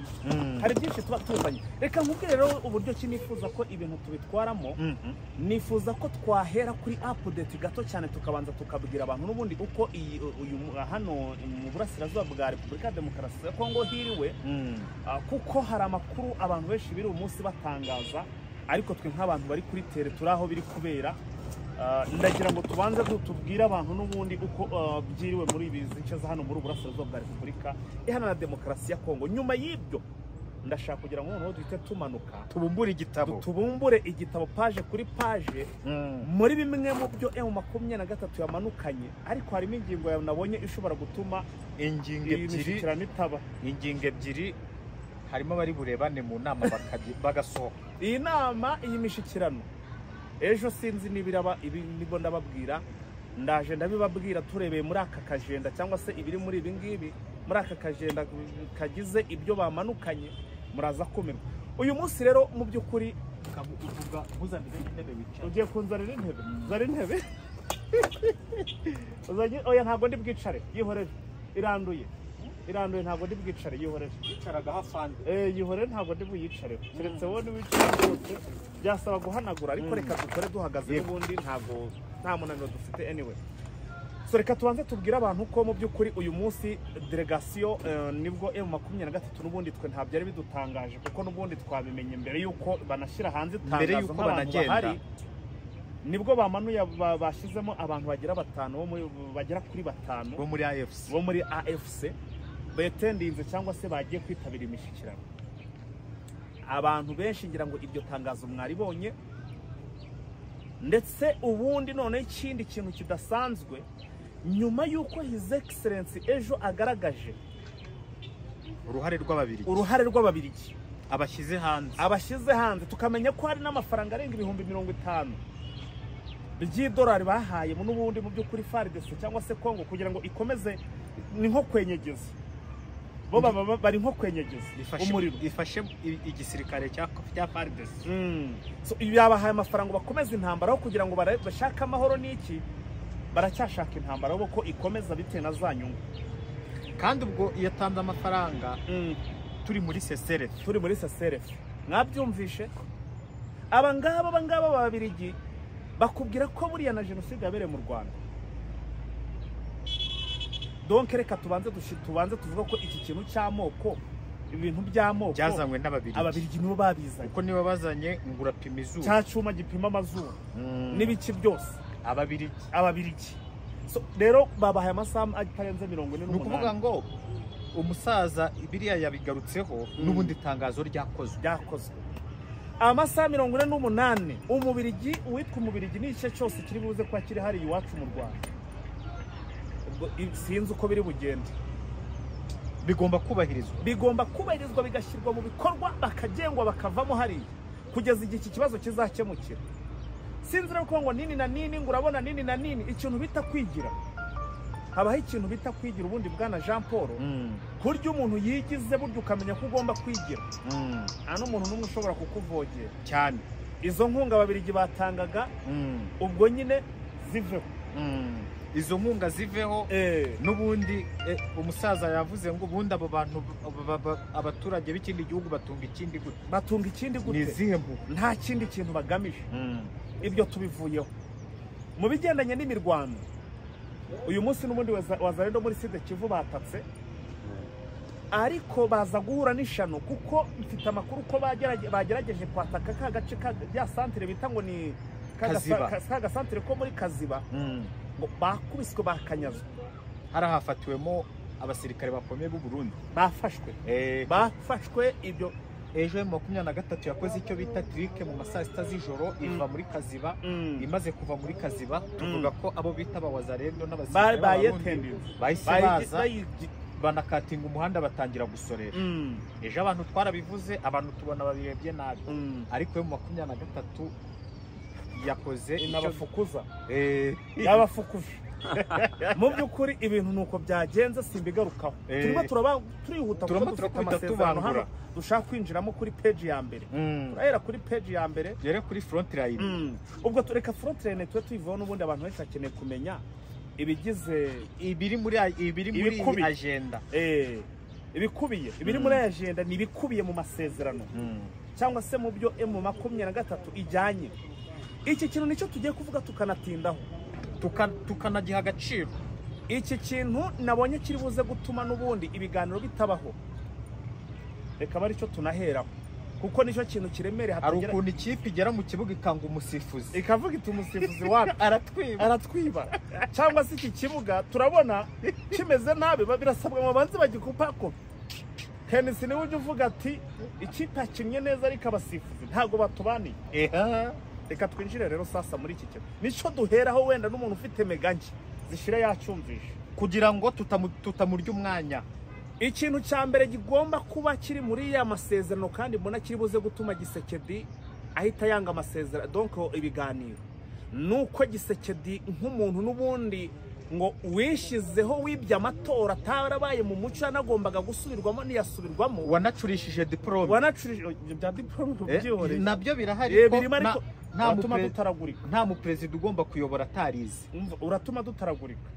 hari byinshi tuba tuzanye. Reka nkubwire rero uburyo ki nifuza ko ibintu tubitwaramo. Nifuza ko twahera kuri update gato cyane, tukabanza tukabwira abantu n'ubundi uko uyu hano mu burasirazuba bwa Repubulika ya Demokarasi ya Kongo hiriwe, kuko hari amakuru abantu benshi biri umunsi batangaza, ariko twe nk'abantu bari kuri tere turi aho biri kubera. Ndagira ngo tubanze tubwire abantu n'ubundi uko byiriwe muri ibi zice za hano muri burasirazuba bwa Repubulika Iharanira Demokarasi ya Kongo. Nyuma y'ibyo ndashaka kugira ngo noneho duhite tumanuka tubumbure igitabo page kuri page muri bimwe mu byo M23 yamanukanye. Ariko harimo ingingo nabonye ishobora gutuma ingingo ebyiri harimo bari burebane mu nama bagasohoka. Iyi nama, iyi mishyikirano ejo sinzi nibiraba, ibi nibo ndababwira, ndaje ndabibabwira turebeye muri aka kagenda cyangwa se ibiri muri ibi ngibi, muri aka kagenda kagize ibyo bamanukanye, muraza kumirwa. Uyu munsi rero mu by'ukuri uvuga uzanire intebe wicara. Ugiye kunzanira intebe? Zari intebe oya ntabwo ndi bwicare, yihorere, iranduye ntabwo ndi bwicare, yihorere. Yicaraga hafande yihorere, ntabwo ndi buyicare, keretse wowe niwicare rwose byasaba guhanagura. Ariko reka dukore duhagaze, n'ubundi nta munaniro dufite anyway. So reka tubanze tubwire abantu ko mu by'ukuri uyu munsi delegation nibwo M23 n'ubundi twe nta byari bidutangaje, kuko n'ubundi twabimenye mbere yuko banashyira hanze itangazo banagenda, nibwo bamanuye bashyizemo abantu bagera kuri 5 bo muri AFC betendinze cyangwa se bagiye kwitabira imishyikirano. Abantu benshi ngira ngo iryo tangazo mwaribonye, ndetse ubundi none ikindi kintu kidasanzwe, nyuma yuko His Excellency ejo agaragaje uruhare rw'Ababiligi abashyize hanze, tukamenya ko hari n'amafaranga arenga 50,000 by'idolari bahaye n'ubundi mu by'ukuri FARDC cyangwa se Kongo, kugira ngo ikomeze, ni nko kwenyegeza, bo bari nko kwenyegeza umuriro, ifashe igisirikare cya FARDC. So yabahaye amafaranga bakomeza intambara aho kugira ngo bashake amahoro. N'iki baracyashaka intambara bo ko ikomeza bitewe na za nyungu. Kandi ubwo yatanze amafaranga turi muri CCRF, mwabyumvishe. Abangaba Ababiligi bakubwira ko buriya na jenoside yabereye mu Rwanda. Donc reka tubanze tuvuga ko iki kintu cy'amoko, ibintu by'amoko byazanywe n'Ababiligi. Ababiligi nibo babizanye, kuko nibo bazanye ngurapima izuba, cya cyuma gipima amazuru n'ibiki byose, Ababiligi. So rero babahaye amasaha atarenze 48. Ni ukuvuga ngo umusaza biriya yabigarutseho, n'ubundi tangazo ryakozwe amasaha 48. Umubirigi witwa Umubirigi n'igice cyose kiri buze kwa kiri hari iwacu mu Rwanda. Sinzi uko biri bugende, bigomba kubahirizwa bigashyirwa mu bikorwa, bakagengwa bakavamo hariya kugeza igihe iki kibazo kizakemukira. sinzira ko ngo nini na nini ngo urabona nini na nini, ikintu bita kwigira, habaho ikintu bita kwigira ubundi bwana Jean Paul, kurya umuntu yigize buryo ukamenya ko ugomba kwigira, nta n'umuntu n'umwe ushobora kukuvogera cyane. izo nkunga Ababiligi batangaga ubwo nyine ziveho, izo nkunga ziveho. N'ubundi umusaza yavuze ngo ubundi abo bantu abaturage b'ikindi gihugu batunga ikindi gute? batunga ikindi gute? Nizihe mpu? nta kindi kintu bagamije. Ibyo tubivuyeho mu bigendanye n'imirwano. Uyu munsi n'ubundi Wazalendo muri Sud Kivu batatse, ariko baza guhura n'ishano kuko mfite amakuru ko bagerageje kwataka ka gace ya santere bita ngo ni ka santere ko muri Kaziba, ngo bakubiswe bakanyazwa. Harahafatiwemo abasirikare bakomeye b'u Burundi bafashwe. Ibyo ejo M23 yakoze icyo bita trike mu masaa 6 z'ijoro iva muri Kaziba. Imaze kuva muri Kaziba tuvuga ko abo bita Wazalendo n'abasirikare bahise baza banakatinga umuhanda batangira gusorera. Ejo abantu twarabivuze, abantu tubona babirebye nabi, ariko M23 yakoze n'abafukuza y'abafukuje. Mu by'ukuri ibintu nuko byagenze, simbigarukaho. Turihuta amasezerano hano dushaka kwinjiramo kuri page ya mbere. Turahera kuri page ya mbere, yere kuri front line. Ubwo tureka front line tuyivaho, n'ubundi abantu benshi bakeneye kumenya ibigize ibiri muri agenda. Ibikubiye ibiri muri agenda ni ibikubiye mu masezerano cyangwa se mu byo M23 ijyanye. Iki kintu nicyo tugiye kuvuga tukanatindaho, tukanagiha agaciro. Iki kintu nabonye kiri buze gutuma n'ubundi ibiganiro bitabaho, reka bari cyo tunaheraho, kuko nicyo kintu kiremere. Hari ukuntu ikipe igera mu kibuga ikanga umusifuzi, ikavuga iti umusifuzi wapi aratwiba cyangwa se iki kibuga turabona kimeze nabi, birasabwa mu banze bagikupako. Henesi niwe ujya uvuga ati ikipe yakinnye neza ariko abasifuzi ntago batubaniye. Reka twinjire rero sasa muri iki kintu, nicyo duheraho, wenda n'umuntu ufite meganki zishira yacyumvisha, kugira ngo tutamurya umwanya. Ikintu cya mbere gigomba kuba kiri muri ya masezerano, kandi mbona kiri buze gutuma Gisekedi ahita yanga amasezerano, donc ibiganiro, nuko Gisekedi nk'umuntu n'ubundi ngo wishizeho wibye amatora atarabaye mu muco, yanagombaga gusubirwamo niyasubirwamo, wanacurishije diplome, bya diplome byihoreye nabyo birahari ko nta dutaragurika. Nta mu president ugomba kuyobora atarize, uratuma dutaragurika.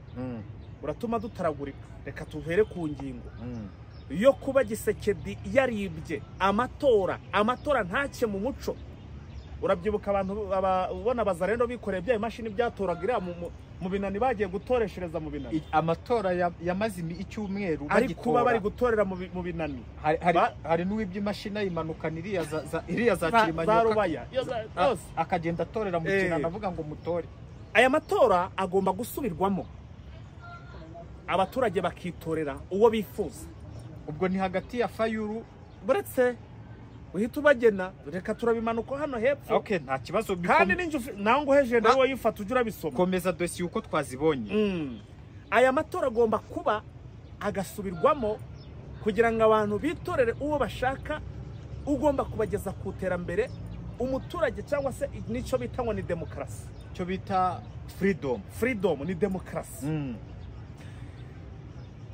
Uratuma dutaragurika. Reka tuhere ku ngingo yo kuba Gisekedi yaribye amatora ntacye mu muco. Urabyibuka abantu ubona Wazalendo bikoreye bya imashini byatoragira mu binani bagiye gutoreshereza mu binani. Amatora yamaze icyumweru bagitora, bari gutorera mu binani. Hari n'uwibye imashini imanukana iriya za Kimanyoka akagenda atorera mu kinana avuga ngo mutore. Aya matora agomba gusubirwamo, abaturage bakitorera uwo bifuza. Ubwo ni hagati ya Fayulu buretse uhita ubagena. Reka turabimanuka hano hepfo. Okay, nta kibazo. Kandi nango heje nawe yifata ujura bisoma. Komeza dossier uko twazibonye. Aya matora agomba kuba agasubirwamo kugira ngo abantu bitorere uwo bashaka. Ugomba kubageza ku terambere umuturage, cyangwa se nicyo bita ngo ni demokarasi, cyo bita freedom ni demokarasi.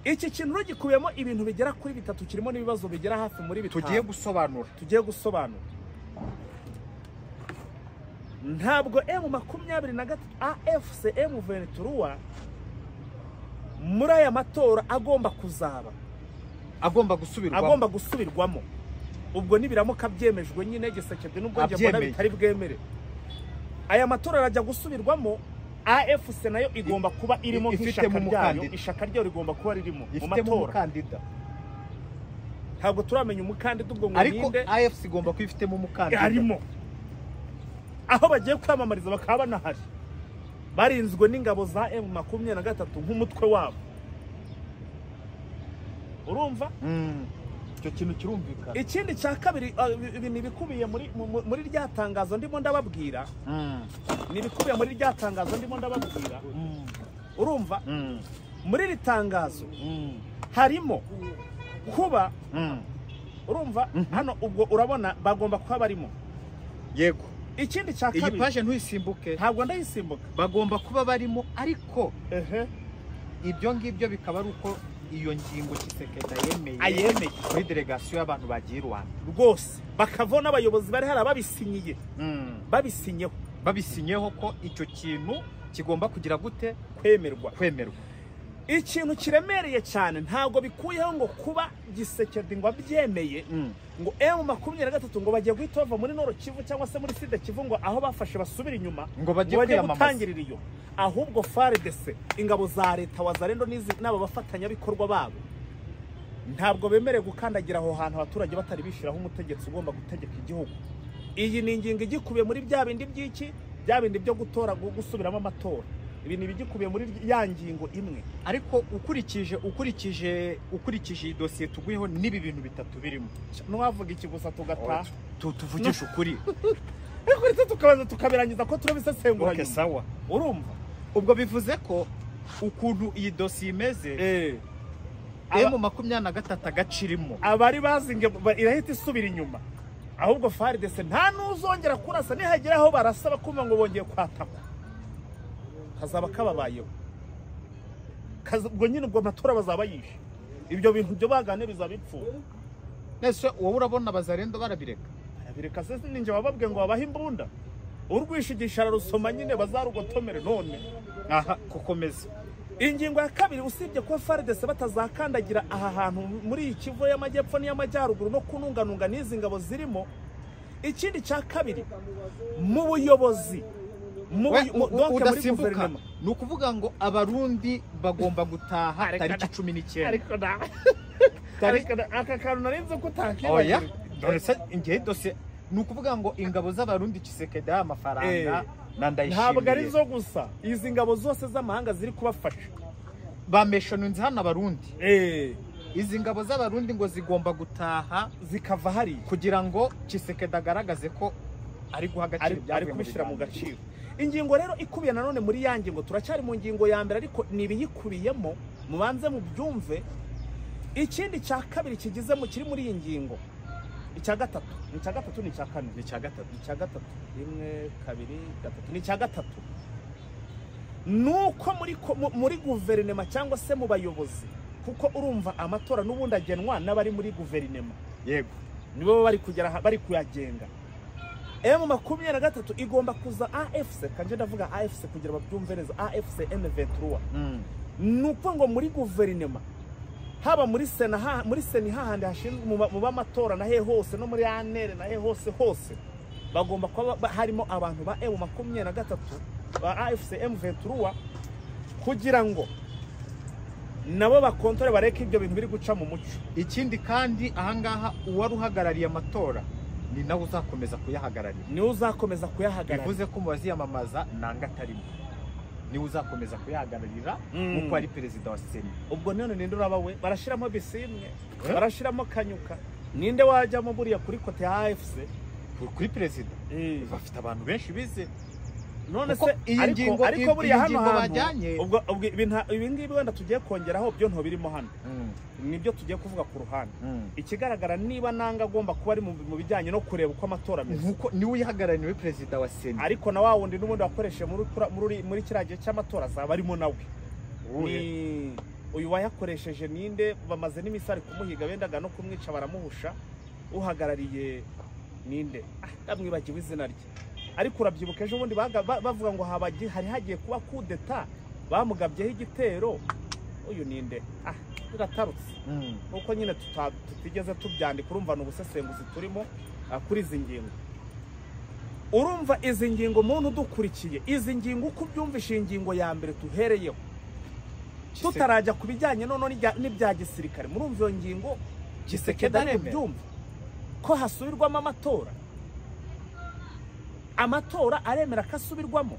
Iki kintu gikubiyemo ibintu bigera kuri bitatu, kirimo n'ibibazo bigera hafi muri bitatu tugiye gusobanura. Ntabwo M23 AFC M23 muri aya matora agomba kuzaba, agomba gusubirwamo. Ubwo nibiramuka byemejwe nyine Gisekedi n'ubwo nge mbona bitari bwemere, aya matora arajya gusubirwamo. AFC nayo igomba kuba irimo nk'ishaka ryayo, ishaka ryayo rigomba kuba ririmo mu matora. Ntabwo turamenya umukandida ubwo ngo ninde, ariko AFC igomba kwifitemo umukandida arimo, aho bagiye kwamamariza bakaba banahari, barinzwe n'ingabo za M23 nk'umutwe wabo. Urumva? Icyo kintu kirumvikana. Ikindi cya kabiri, ibintu bikubiye muri rya tangazo ndimo ndababwira, ni bikubiye muri rya tangazo ndimo ndababwira. Urumva? Muri iri tangazo harimo kuba urumva hano ubwo urabona bagomba kuba barimo. Yego. ikindi cya kabiri iyi page ntuyisimbuke ntabwo ndayisimbuka bagomba kuba barimo ariko ibyo ngibyo bikaba ari uko iyo ngingo Tshisekedi ayemeye muri delegation y'abantu bagiye Rwanda rwose bakavona abayobozi bari hari ababisinyiye babisinyeho ko icyo kintu kigomba kugira gute kwemerwa ikintu kiremereye cyane ntabwo bikuyeho ngo kuba Tshisekedi ngo abyemeye ngo M23 ngo bagiye guhita bava muri Nord Kivu cyangwa se muri Sud Kivu ngo aho bafashe basubira inyuma ngo bagiye gutangirira iyo ahubwo FARDC ingabo za leta wazarendo n'izi nabo bafatanya bikorwa babo ntabwo bemereye gukandagira aho hantu abaturage batari bishiraho umutegetsi ugomba gutegeka igihugu iyi ni ingingo igikubiye muri bya bindi by'iki bya bindi byo gutora gusubiramo amatora ibi ni bigikubiye muri ya ngingo imwe ariko ukurikije dosiye tuguyeho nibi bintu bitatu birimo nwavuga iki gusa tugataha tuvugisha ukuri ariko tukabanza tukabirangiza ko turabisesengura nyuma sawa urumva ubwo bivuze ko ukuntu iyi dosiye imeze M23 agacirimo abari bazinge irahita isubira inyuma ahubwo FARDC nta nuzongera kurasa nihagera aho barasaba kumva ngo bongeye kwataka kazaba kababayeho ubwo nyine ubwo amatora bazaba yishe ibyo bintu byo bagane bizabipfuye nese wowe urabona bazarendo barabireka se ninjye bababwe ngo babahe imbunda urwishigisha rusoma nyine bazarugotomere none aha kukomeza ingingo ya kabiri usibye ko FARDC batazakandagira aha hantu muri Kivu y'amajyepfo n'iy'amajyaruguru no kununganunga n'izi ngabo zirimo ikindi cya kabiri mu buyobozi udasimbuka ni ukuvuga ngo abarundi bagomba gutaha tariki 19 ariko aka kantu narinze ko utakibagira ngiye dose ni ukuvuga ngo ingabo z'abarundi Tshisekedi amafaranga nandayishimiye ntabwo ari zo gusa izi ngabo zose z'amahanga ziri kubafasha bameshonunze hano abarundi izi ngabo z'abarundi ngo zigomba gutaha zikava hari kugira ngo Tshisekedi agaragaze ko ari guha agaciro ari kubishyira mu gaciro ingingo rero ikubiye nanone muri ya ngingo turacyari mu ngingo ya mbere ariko nibiyikubiyemo mubanze mu byumve ikindi cya kabiri kigize mu kiri muri iyi ngingo icya gatatu ni icya gatatu ni icya kane ni icya gatatu 1 2 3 ni icya gatatu nuko muri guverinema cyangwa se mu bayobozi kuko urumva amatora n'ubundi agenwa n'abari muri guverinema yego nibo bari kugera bari kuyagenga M23 igomba kuza AFC kanje ndavuga AFC kugira babyumve neza AFC M23 nuko ngo muri guverinema haba muri sena hahandi hashinzwe mu bamatora na he hose no muri anere na he hose bagomba kuba harimo abantu ba M23 ba AFC M23 kugira ngo nabo bakontore bareke ibyo bintu biri guca mu muco ikindi kandi ahangaha uwari uhagarariye amatora ni nawe uzakomeza kuyahagararira bivuze ko mubazi yamamaza nanga atarimo ni uzakomeza kuyahagararira kuko ari perezida wa Sena ubwo none ninde uraba we barashiramo bisimwe barashiramo kanyuka ninde wajyamo buriya kuri kote ya AFC kuri perezida bafite abantu benshi bize none se ariko buriya hano bajyanye ubwo ibi ngibi wenda tugiye kongeraho byo nto birimo hano nibyo tugiye kuvuga ku ruhande ikigaragara niba nanga agomba kuba ari mu bijyanye no kureba uko amatora ameze nkuko niwe uyihagarariye perezida wa Sena ariko na wa wundi n'ubundi wakoresheje muri kiragiye cy'amatora azaba arimo nawe uyu wayakoresheje ninde bamaze n'imisari kumuhiga bendaga no kumwica baramuhusha uhagarariye ninde ndamwibagiwe izina rye ariko urabyibuka ejo bundi bavuga ngo hari hagiye kuba kudeta bamugabyeho igitero uyu ninde biratarutse nuko nyine tutigeze tubyandika urumva n'ubusesenguzi turimo kuri izi ngingo urumva izi ngingo muntu dukurikiye izi ngingo uko byumvisha ingingo ya mbere tuhereyeho tutarajya ku bijyanye none n'ibya gisirikare murumva iyo ngingo Tshisekedi ari byumva ko hasubirwamo amatora aremera ko asubirwamo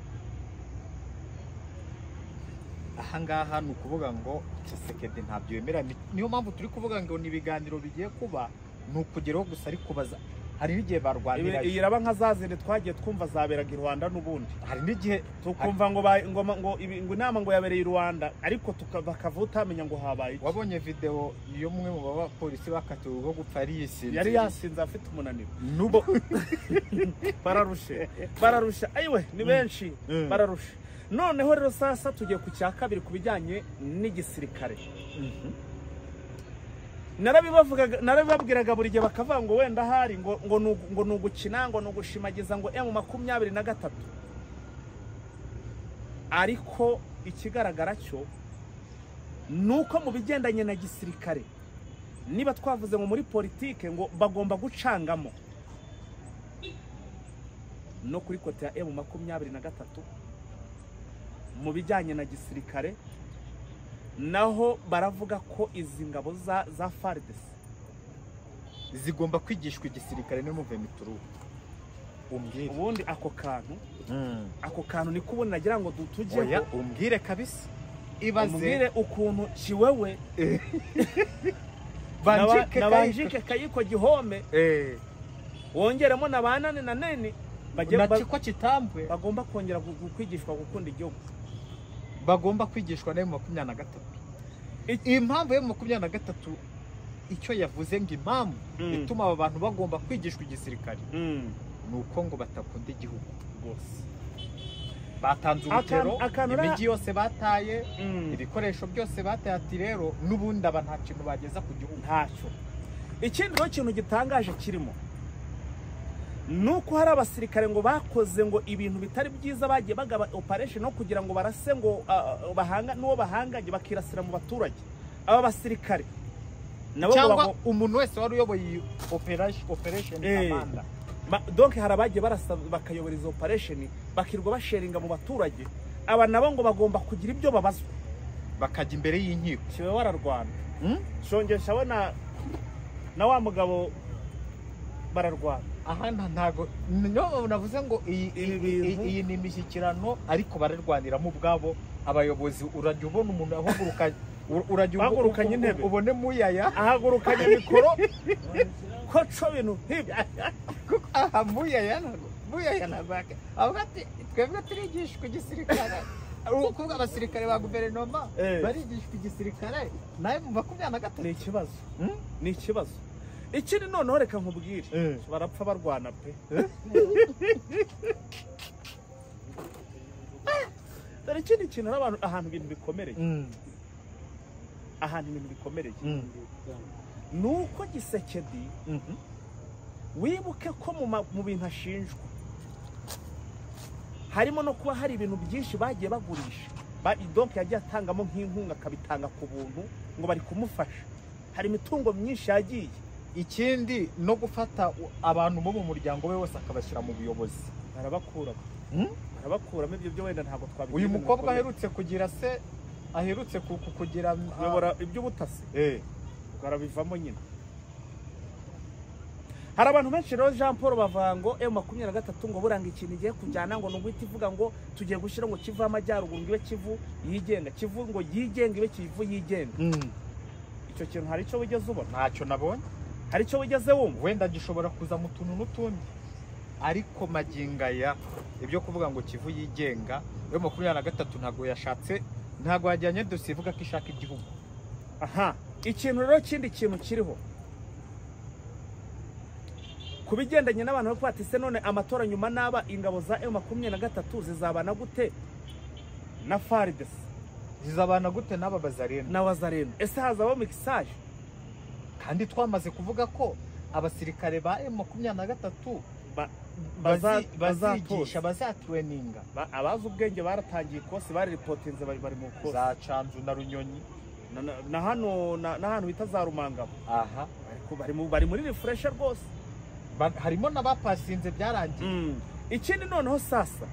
ahangaha ni ukuvuga ngo Tshisekedi ntabyo yemera niyo mpamvu turi kuvuga ngo ni ibiganiro bigiye kuba ni ukugeraho gusa ari kubaza hari n'igihe barwanira iyi raba nka zazindi twagiye twumva zaberaga i Rwanda n'ubundi hari n'igihe tukumva ngo inama ngo yabereye i Rwanda ariko bakava utamenya ngo habaye. Wabonye video iyo mwe mu bapolisi bakatiwe ubwo gupfa yisinze yari yasinze afite umunaniro nubo bararusha ayiwe ni benshi bararusha. Noneho rero sasa tugiye ku cya kabiri ku bijyanye n'igisirikare. narabibabwiraga buri gihe bakavuga ngo wenda hari ngo nugukina ngo nugushimagiza ngo M23, ariko ikigaragara cyo nuko mu bigendanye na gisirikare niba twavuze ngo muri politike ngo bagomba gucangamo no kuri kote ya M23 mu bijyanye na gisirikare naho baravuga ko izi ngabo za FARDC zigomba kwigishwa igisirikare no M23. Ubundi ako kantu ni kubona nagira ngo dutujyeho. Umbwire kabisa, ibaze ukuntu kiwewe banjike kayiko gihome wongeremo na banane na nene ko kitambwe bagomba kongera kwigishwa gukunda igihugu, bagomba kwigishwa na M23. Impamvu ya M23 icyo yavuze ngo impamvu ituma aba bantu bagomba kwigishwa igisirikare nuko ngo batakunda igihugu bose. Batanze urugero imijyi yose bataye, ibikoresho byose bataye, ati rero n'ubundi aba nta kintu bageza ku gihugu ntacyo. Ikindi rero kintu gitangaje kirimo nuko hari abasirikare ngo bakoze ngo ibintu bitari byiza, bagiye bagaba operation no kugira ngo barase ngo n'uwo bahanganye bakirasira mu baturage. Aba basirikare nabo cyangwa umuntu wese wari uyoboye operation commander, donc hari abagiye barasa bakayobora izo operation bakirwa basharinga mu baturage. Aba nabo ngo bagomba kugira ibyo babazwa bakajya imbere y'inkiko. Kibe wararwana shongesha abona na wa mugabo bararwana. Aha ntago navuze ngo iyi ni imishyikirano ariko bararwaniramo ubwabo. Abayobozi urajya ubona umuntu ahagurukanye intebe, ubone muyaya ahagurukanye mikoro ko cyo bintu nk'ibyo. Aha muyaya nabake avuga ati twebwe turigishwa igisirikare. Ukuvuga abasirikare ba guverinoma barigishwa igisirikare, nawe mu 23 ni ikibazo. Ni ikibazo. Ikindi noneho reka nkubwire barapfa barwana pe. Dore ikindi kintu n'abantu ahantu ibintu bikomereye, ahantu ibintu bikomereye nuko Gisekedi wibuke ko mu bintu ashinjwa harimo no kuba hari ibintu byinshi bagiye bagurisha. Donc yagiye atangamo nk'inkunga akabitanga ku buntu ngo bari kumufasha. Hari imitungo myinshi yagiye. Ikindi no gufata abantu bo mu muryango we wose akabashyira mu buyobozi. Arabakuramo ibyo byo wenda ntabwo twabigira. Uyu mukobwa aherutse kugira se aherutse kugira yobora iby'ubutasi garabivamo nyine. Hari abantu benshi rero Jean Paul bavuga ngo M23 ngo buranga ikintu igiye kujyana ngo n'ubwite ivuga ngo tugiye gushira ngo Kivu amajyaruguru ngibe Kivu yigenga, Kivu ngo yigenga ibe Kivu yigenga. Icyo kintu hari icyo wigeze ubona? Ntacyo nabonye. Hari icyo wigeze wumva? Wenda gishobora kuza mu tuntu n'utundi, ariko magingaya ibyo kuvuga ngo Kivu yigenga M23 ntago yashatse, ntago yajyanye dosiye ivuga ko ishaka igihugu. Aha, ikintu rero kindi kintu kiriho kubigendanye n'abantu bako ati se none amatora nyuma naba ingabo za M23 zizabana gute na FARDC, zizabana gute n'aba bazareno na wazareno? Ese hazaba mixage? Kandi twamaze kuvuga ko abasirikare ba M23 bazigisha bazatreninga. Abazi ubwenge baratangiye kose bari reportinze bari mu kose za Canzu na Runyonyi na hano bita za Rumangabo. Aha bari muri refresher rwose. Harimo n'abapasinze byarangiye. Ikindi noneho sasa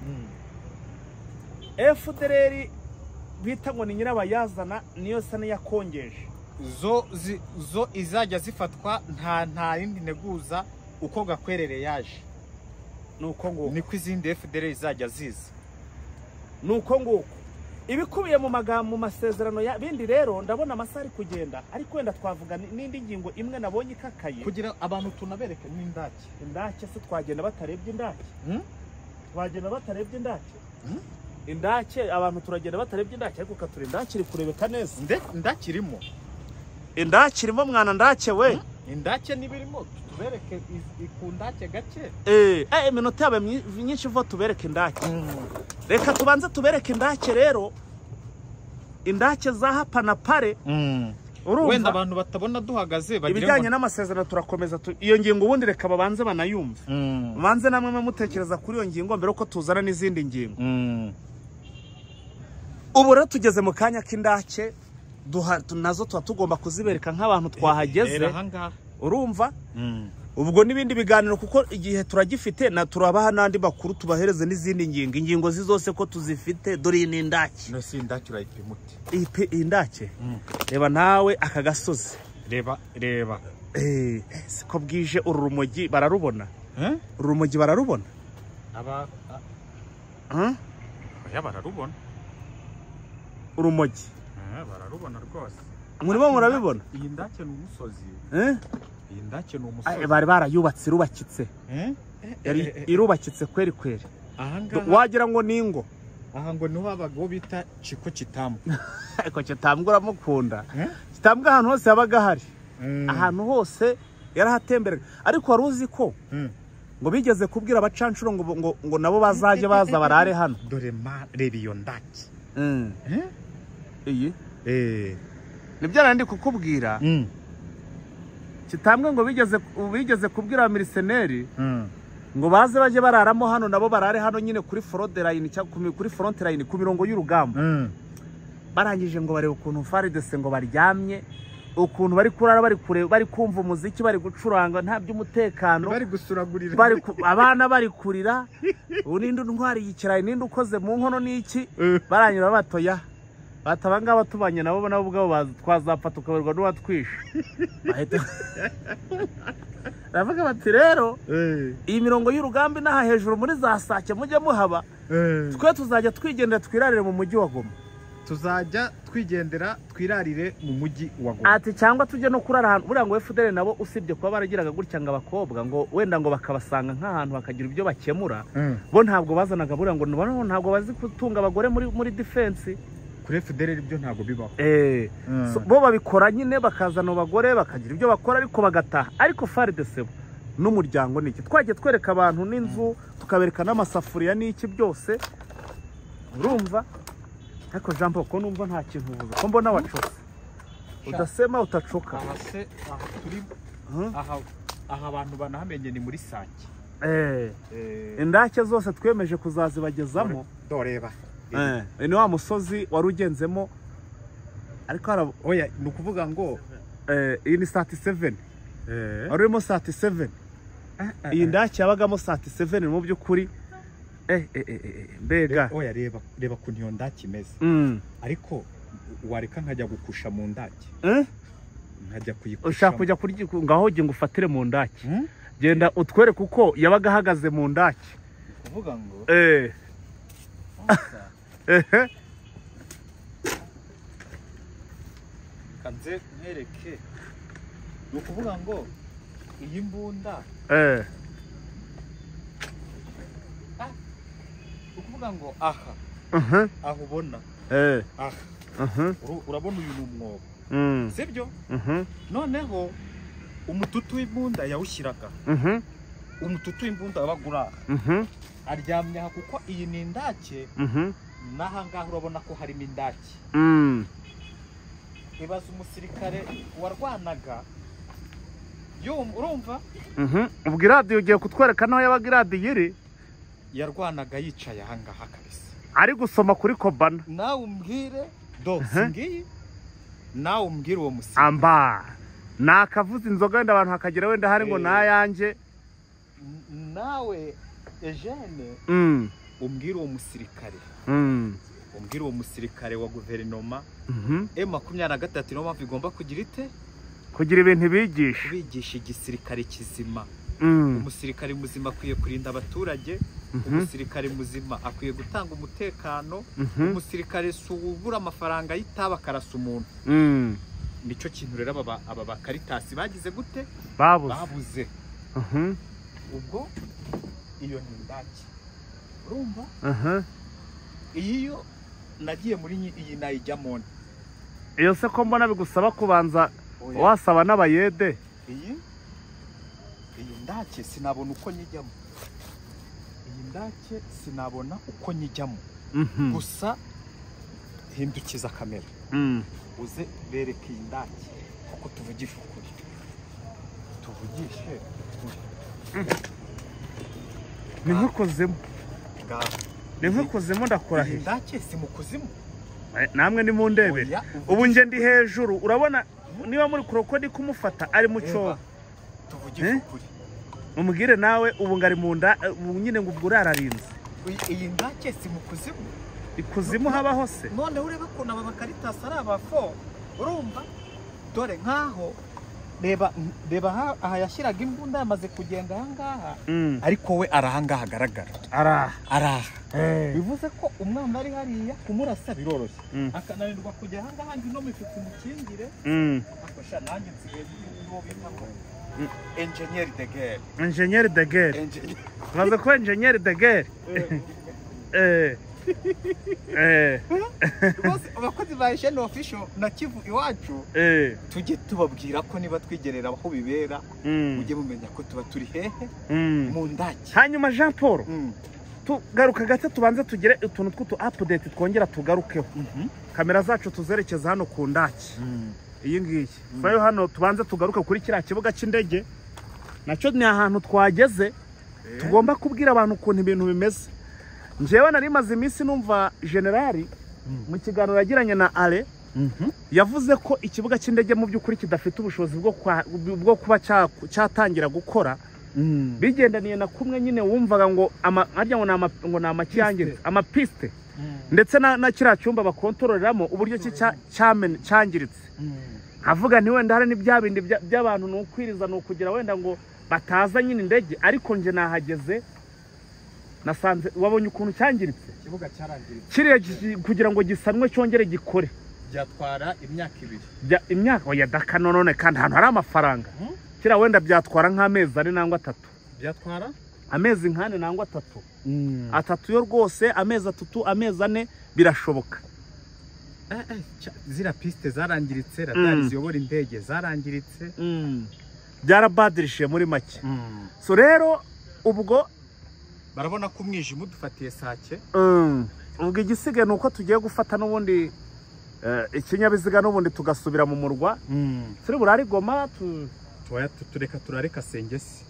FDLR bita ngo ni nyirabayazana niyo sane yakongeje zo izajya zifatwa nta yindi neguza uko Gakwerere yaje nuko ngo niko izindi FDLR izajya ziza nuko ngo ibikubiye mu magambo mu masezerano ya bindi rero ndabona amasaha ari kugenda ariko wenda twavuga n'indi ngingo imwe nabonye ikakaye kugira abantu tunabereke n'indake. Indake se twagenda batarebye indake? Twagenda batarebye indake? Indake abantu turagenda batarebye indake ariko kature indake iri kurebeka neza. Indake irimo. Indake irimo mwana ndake we. Indake nibirimo tubereke ikundake gake. Iminota yabe myinshi vo tubereke indake. Reka tubanze tubereke indake rero. Indake za hapa na pare. Wenda abantu batabona duhagaze bagire ibijyanye n'amasezerano turakomeza iyo ngingo ubundi reka babanze banayumva. Banze namwe mutekereza kuri iyo ngingo mbere uko tuzana n'izindi ngingo. Ubu rero tugeze mu kanya k'indake nazo tuba tugomba kuzibereka nk'abantu twahageze. Urumva? Ubwo n'ibindi biganiro kuko igihe turagifite na turabaha nandi bakuru tubahereze n'izindi ngingo zose ko tuzifite dore ni indake. No si indake urayipimute. Indake. Reba nawe aka gasozi. Reba. Siko bwije urumogi bararubona. Urumogi bararubona. Ya bararubona. Urumogi. Bararubona rwose. Murimo murabibona? Iyi ndake n'umusozi. Iyi ndake n'umusozi. Bari barayubatse irubakitse. Irubakitse kweri. Wagira ngo ningo. Aha ngo niho abago bita Chiko Chitambwe. Ariko Chitambwe uramukunda. Chitambwe ahantu hose yabaga hari. Ahantu hose yarahatembera. Ariko waruzi ko ngo bigeze kubwira abacancuro ngo nabo bazaje baza barare hano. Dore reba iyo ndake. Iyi? Nibyo nandi kukubwira. Chitambwe ngo bigeze kubwira abamiriseneri ngo baze baje bararamo hano nabo barare hano nyine kuri front line cyangwa kuri front line ku mirongo y'urugamba. Barangije ngo barebe ukuntu FARDC ngo baryamye, ukuntu bari kurara bari kumva umuziki bari gucuranga nta by'umutekano, bari gusuragurira, abana bari kurira, unindi ntwari yikiraye nindi ukoze mu nkono n'iki. Baranyura batoya batabanga batubanye nabo ubwabo twazapfa tukaberwa n'uwatwisha. Ravuga bati rero iyi mirongo y'urugamba naha hejuru muri za Sake mujye muhaba, twe tuzajya twigendera twirarire mu mujyi wa Goma. Tuzajya twigendera twirarire mu mujyi wa Goma. Ati cyangwa tujye no kurara ahantu buriya ngo FDL nabo usibye kuba baragiraga gutya ngo abakobwa ngo wenda ngo bakabasanga nk'ahantu bakagira ibyo bakemura, bo ntabwo bazanaga buriya ngo ntabwo bazi kutunga abagore muri defense. Kuri FDL ibyo ntabwo bibaho. Bo babikora nyine bakazana abagore bakagira ibyo bakora ariko bagataha. Ariko FARDC n'umuryango niki twagiye twereka abantu n'inzu tukabereka n'amasafuriya n'iki byose. Urumva? Ariko Jean Paul ko numva nta kintu uvuze ko mbona wacose. Udasema utacoka. Aha abantu banahamenye ni muri Sake. Indake zose twemeje kuzazibagezamo. Doreba. Ni wa musozi warugenzemo ariko oya nukuvuga ngo iyi ni 37. Arimo 37. Iyi ndake yabagamo 37 mu byukuri. Mbega oya reba kuntu iyo ndake imeze. Ariko wareka nkajya gukusha mu ndake. Nkajya kuyikusha. Ushaka kujya kurya ngaho ngo ufatire mu ndake. Genda utwereke uko yabaga hagaze mu ndake. Kuvuga ngo kanze ntereke nukuvuga ngo iyi mbunda ukuvuga ngo aha aho ubona urabona uyu numwobo sibyo noneho umututu w'imbunda yawushyiraga umututu w'imbunda wabagura aryamye aha kuko iyi ni indake naha ngaho urabona ko harimo indake. Ibaza umusirikare warwanaga urumva ubwo iradiyo ugiye kutwereka naho yabaga iradiyo iri yarwanaga yicaye aha ngaha kabisa ari gusoma kuri Kobana. Nawe umbwire singiye nawe umbwire uwo musirikare amba nakavuze inzoga wenda abantu hakagira wenda hari ngo nayanjye nawe Eugene umbwire uwo musirikare umbwire uwo musirikare wa guverinoma M23 niyo mpamvu igomba kugira ite kugira ibintu bigisha igisirikare kizima. Umusirikare muzima akwiye kurinda abaturage umusirikare muzima akwiye gutanga umutekano, umusirikare subura amafaranga y'itaba karasa umuntu. Nicyo kintu rero aba bakaritasi bagize gute babuze. Ubwo iyo ni indake urumva. Iyo nagiye muri iyi nayijyamo, iyo se ko mbona bigusaba kubanza wasaba n'abayede. Iyi ndake sinabona uko nyijyamo, sinabona uko nyijyamo. Gusa hindukiza kamera uze bereke iyi ndake kuko tuvugisha ukuri, tuvugishe ni nk'ikuzimu, ni nk'ikuzimu ndakurahiye. Ndake si mu kuzimu, namwe ni mu ndebere. Ubu nje ndi hejuru, urabona niba muri kurokodi kumufata ari mu cyobo. Tuvugisha ukuri, umubwire nawe ubu ngari mu nda, ubu nyine ngo ubwo urararinze. Iyi ndake si mu kuzimu, ikuzimu habaho se. None ureba ko aba bakaritasi ari abafo, urumva dore nkaho reba aha yashyiraga imbunda yamaze kugenda aha ngaha, ariko we ari aha ngaha agaragara, araha. Bivuze ko umwana ari hariya kumurasa biroroshye, akananirwa kujya aha ngaha ngo ino mifuka imukingire. Afasha nanjye nsigaye n'uwo bita ngo Engineer de guerre. Engineer de guerre. Maze ko Engineer de guerre. Rwose abakozi ba Isheni Official na Kivu iwacu tujye tubabwira ko niba twigerera aho bibera mujye mumenya ko tuba turi hehe mu ndake. Hanyuma Jean Paul, tugaruka gato tubanze tugire utuntu tw'utu update twongera tugarukeho. Kamera zacu tuzerekeza hano ku ndake. Iyi ngiyi fayo hano tubanze tugaruka kuri kiriya kibuga cy'indege, nacyo ni ahantu twageze. Tugomba kubwira abantu ukuntu ibintu bimeze. Njyewe nari maze iminsi numva generali mu kiganiro yagiranye na Ale yavuze ko ikibuga cy'indege mu by'ukuri kidafite ubushobozi bwo kuba cyatangira gukora. Bigendaniye na kumwe nyine wumvaga ngo harya ngo ni amakiyangiritse, amapiste, ndetse na kiriya cyumba bakontororeramo uburyo cyangiritse. Havuga nti wenda hari n'ibya bindi by'abantu ni ukwiriza, ni ukugira wenda ngo bataza nyine indege. Ariko nje nahageze nasanze wabonye ukuntu cyangiritse. Ikibuga cyarangiritse kiriya kugira ngo gisanwe cyongere gikore byatwara imyaka 2. Imyaka oya daka none kandi ahantu hari amafaranga. Kira wenda byatwara nk'amezi 4 nangwa 3. Byatwara amezi 4 nangwa 3. 3 yo rwose, amezi 3, amezi 4 birashoboka. Zira piste zarangiritse, radari ziyobora indege zarangiritse, byarabadirishe muri make. So rero ubwo barabona ko umwijima udufatiye sake. Ubwo igisigaye nuko tugiye gufata n'ubundi ikinyabiziga n'ubundi tugasubira mu murwa. Turi burari Goma tureka turareka Sengesi.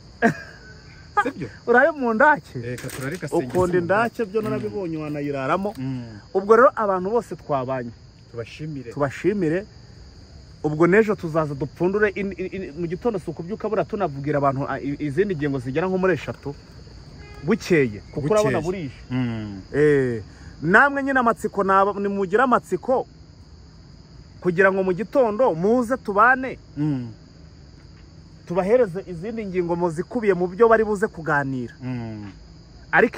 Sibyo? Uraye mu ndake. Reka turareka Sengesi. Ukunda indake byo narabibonye wanayiraramo. Ubwo rero abantu bose twabanye tubashimire. Ubwo nejo tuzaza dupfundure mu gitondo sukubyuka bura tunavugira abantu izindi ngingo zigera nko muri 3 bukeye kuko urabona burishe. Namwe nyine amatsiko ni mugira amatsiko kugira ngo mu gitondo muze tubane tubahereze izindi ngingo muzikubiye mu byo bari buze kuganira. Ariko